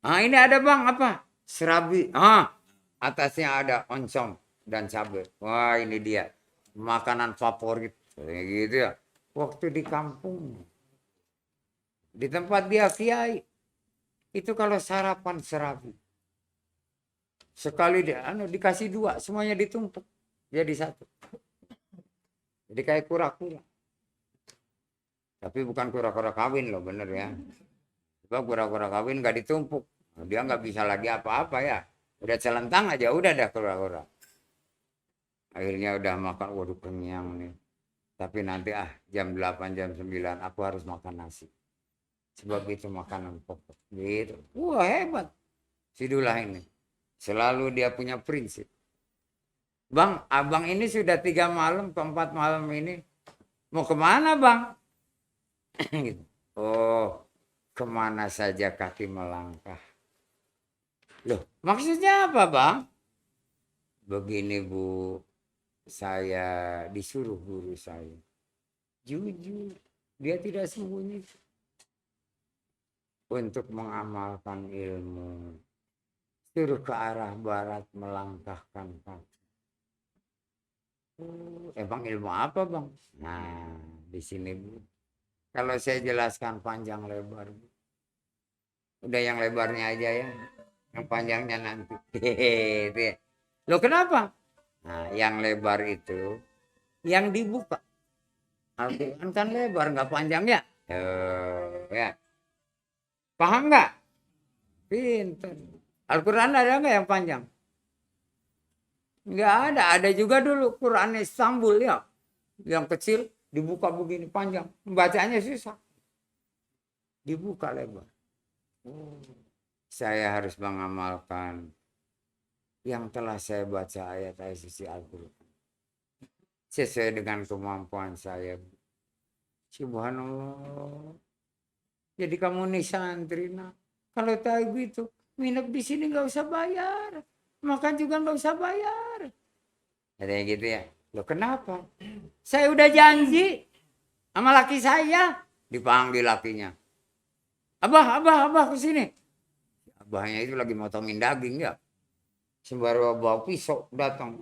Ah ini ada bang apa? Serabi. Ah atasnya ada oncom dan cabai. Wah ini dia makanan favorit. Kayak gitu ya. Waktu di kampung, di tempat dia kiai, itu kalau sarapan serabi. Sekali dia, dikasih dua, semuanya ditumpuk jadi satu. Jadi kayak kura-kura. Tapi bukan kura-kura kawin loh, bener ya. Sebab kura-kura kawin nggak ditumpuk. Dia nggak bisa lagi apa-apa ya. Udah celentang aja, udah dah kura-kura. Akhirnya udah makan, waduh kenyang nih. Tapi nanti jam 8, jam 9 aku harus makan nasi. Sebab itu makanan pokok. Gitu. Wah hebat. Si Dullah ini. Selalu dia punya prinsip. Bang, abang ini sudah 3 malam, 4 malam ini. Mau kemana bang? Gitu. Oh, kemana saja kaki melangkah. Loh, maksudnya apa bang? Begini bu, saya disuruh guru saya. Jujur, dia tidak sembunyi. Untuk mengamalkan ilmu. Suruh ke arah barat melangkahkan kaki. Emang ilmu apa bang? Nah, di sini bu. Kalau saya jelaskan panjang lebar. Bu. Udah yang lebarnya aja ya. Yang panjangnya nanti. Hehehe. Loh kenapa? Nah, yang lebar itu yang dibuka. Al-Quran kan lebar, nggak panjang ya? Ya. Paham nggak? Pintar. Al-Quran ada nggak yang panjang? Nggak ada. Ada juga dulu Quran Istanbul ya. Yang kecil dibuka begini panjang. Bacanya susah. Dibuka lebar. Saya harus mengamalkan yang telah saya baca ayat-ayat suci Al-Quran. Sesuai dengan kemampuan saya. Subhanallah. Jadi kamu nih santri, nah. Kalau tahu gitu, minum di sini nggak usah bayar. Makan juga nggak usah bayar. Katanya gitu ya. Loh kenapa? Saya udah janji sama laki saya. Dipanggil lakinya. Abah ke sini. Abahnya itu lagi motongin daging ya. Sembari bawa pisau datang.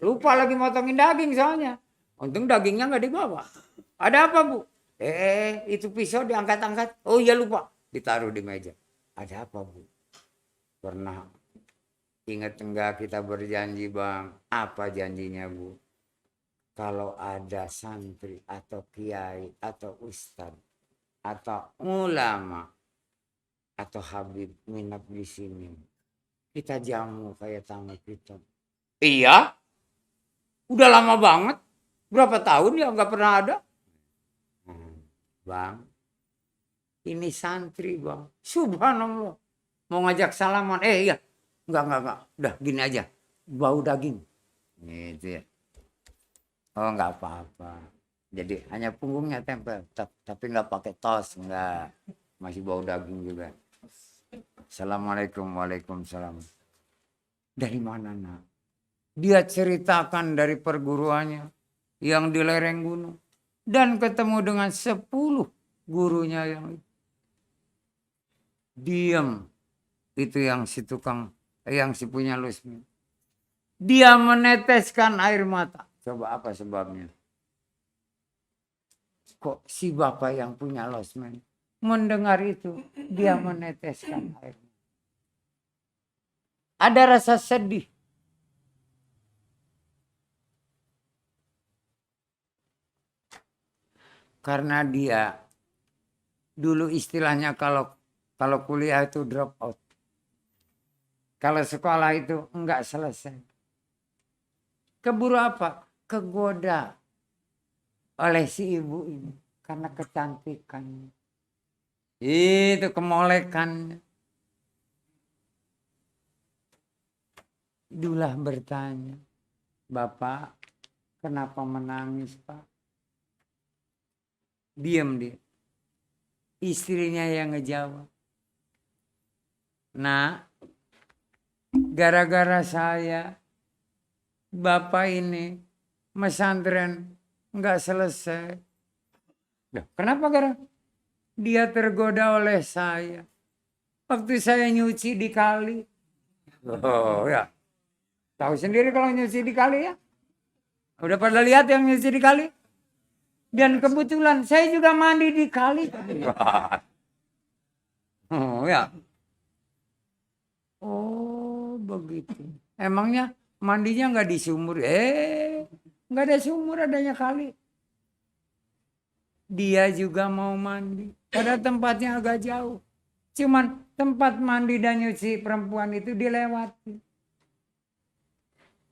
Lupa lagi motongin daging soalnya. Untung dagingnya nggak dibawa. Ada apa bu? Itu pisau diangkat-angkat. Oh iya lupa. Ditaruh di meja. Ada apa bu? Pernah ingat enggak kita berjanji bang? Apa janjinya bu? Kalau ada santri atau kiai atau ustadz atau ulama atau habib minat di sini, kita jamu kayak tamu kita. Iya, udah lama banget. Berapa tahun ya nggak pernah ada. Bang, ini santri bang. Subhanallah. Mau ngajak salaman. Iya. Enggak. Udah gini aja. Bau daging. Gitu ya. Oh enggak apa-apa. Jadi hanya punggungnya tempel. Tapi enggak pakai tos. Enggak. Masih bau daging juga. Assalamualaikum. Waalaikumsalam. Dari mana nak? Dia ceritakan dari perguruannya. Yang di lereng gunung. Dan ketemu dengan 10 gurunya yang diam. Itu yang si tukang, yang si punya lusmi. Dia meneteskan air mata. Coba apa sebabnya? Kok si bapak yang punya lusmi mendengar itu, dia meneteskan air mata. Ada rasa sedih. Karena dia dulu istilahnya kalau kuliah itu drop out. Kalau sekolah itu enggak selesai. Keburu apa? Kegoda oleh si ibu ini. Karena kecantikannya. Itu kemolekannya. Dullah bertanya. Bapak, kenapa menangis pak? Diam dia. Istrinya yang ngejawab. Nah, gara-gara saya, bapak ini pesantren nggak selesai. Loh, kenapa gara? Dia tergoda oleh saya. Waktu saya nyuci di kali. Oh ya. Tahu sendiri kalau nyuci di kali ya. Udah pada lihat yang nyuci di kali? Dan kebetulan saya juga mandi di kali. Oh ya. Oh begitu. Emangnya mandinya nggak di sumur? Nggak ada sumur, adanya kali. Dia juga mau mandi. Pada tempatnya agak jauh. Cuman tempat mandi dan nyuci perempuan itu dilewati.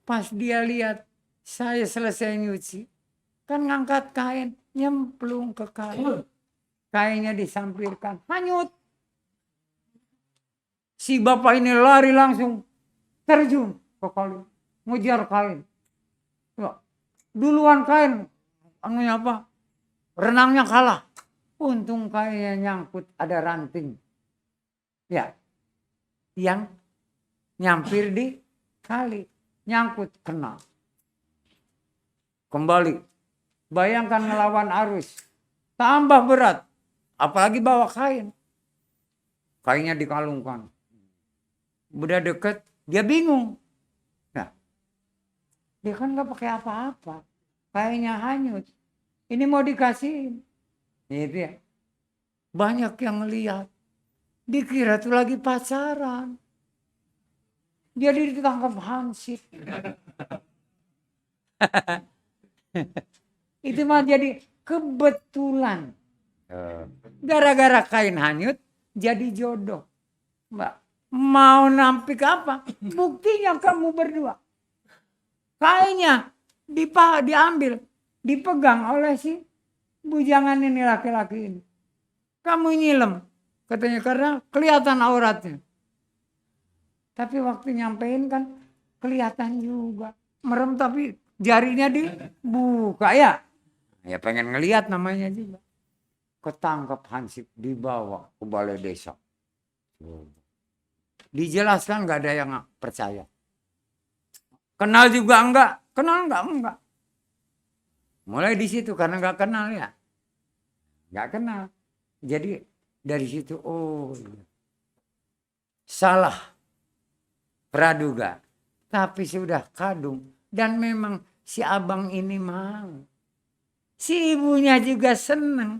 Pas dia lihat saya selesai nyuci, kan ngangkat kain, nyemplung ke kain. Kainnya disampirkan, hanyut. Si bapak ini lari langsung terjun ke kali, ngejar kain. Ya, duluan kain, anunya apa? Renangnya kalah. Untung kainnya nyangkut ada ranting. Ya, yang nyampir di kali, nyangkut kena. Kembali, bayangkan ngelawan arus, tambah berat, apalagi bawa kain. Kainnya dikalungkan. Udah deket, dia bingung. Nah, dia kan nggak pakai apa-apa, kainnya hanyut. Ini mau dikasihin, itu ya. Banyak yang ngeliat, dikira tuh lagi pacaran. Jadi ditangkap hansip. Itu mah jadi kebetulan. Gara-gara kain hanyut jadi jodoh. Mbak, mau nampik apa? Buktinya kamu berdua. Kainnya diambil, dipegang oleh si bujangan ini, laki-laki ini. Kamu nyilem, katanya, karena kelihatan auratnya. Tapi waktu nyampein kan kelihatan juga. Merem tapi jarinya dibuka ya. Ya pengen ngelihat namanya juga. Ketangkap hansip, dibawa ke balai desa. Dijelaskan nggak ada yang percaya. Kenal juga enggak, kenal enggak. Mulai di situ karena nggak kenal ya. Nggak kenal. Jadi dari situ salah. Praduga, tapi sudah kadung, dan memang si abang ini mau. Si ibunya juga seneng,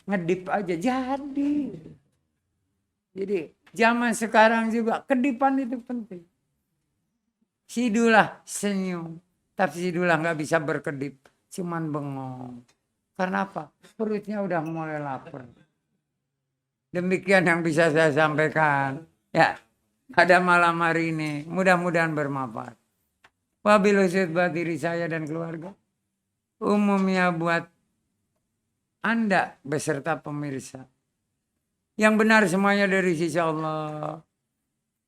ngedip aja jadi. Jadi zaman sekarang juga kedipan itu penting. Si Dullah senyum, tapi si Dullah nggak bisa berkedip, cuman bengong. Karena apa? Perutnya udah mulai lapar. Demikian yang bisa saya sampaikan. Ya. Pada malam hari ini, mudah-mudahan bermanfaat. Wabillahi buat diri saya dan keluarga. Umumnya buat Anda beserta pemirsa. Yang benar semuanya dari sisi Allah.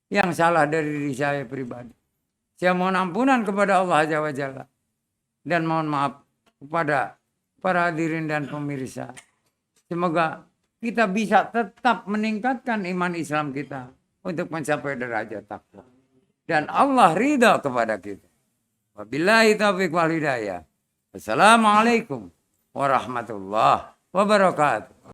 Yang salah dari diri saya pribadi. Saya mohon ampunan kepada Allah Azza wa Jalla. Dan mohon maaf kepada para hadirin dan pemirsa. Semoga kita bisa tetap meningkatkan iman Islam kita. Untuk mencapai derajat takwa. Dan Allah ridha kepada kita. Wabillahi taufiq wal hidayah. Assalamualaikum warahmatullahi wabarakatuh.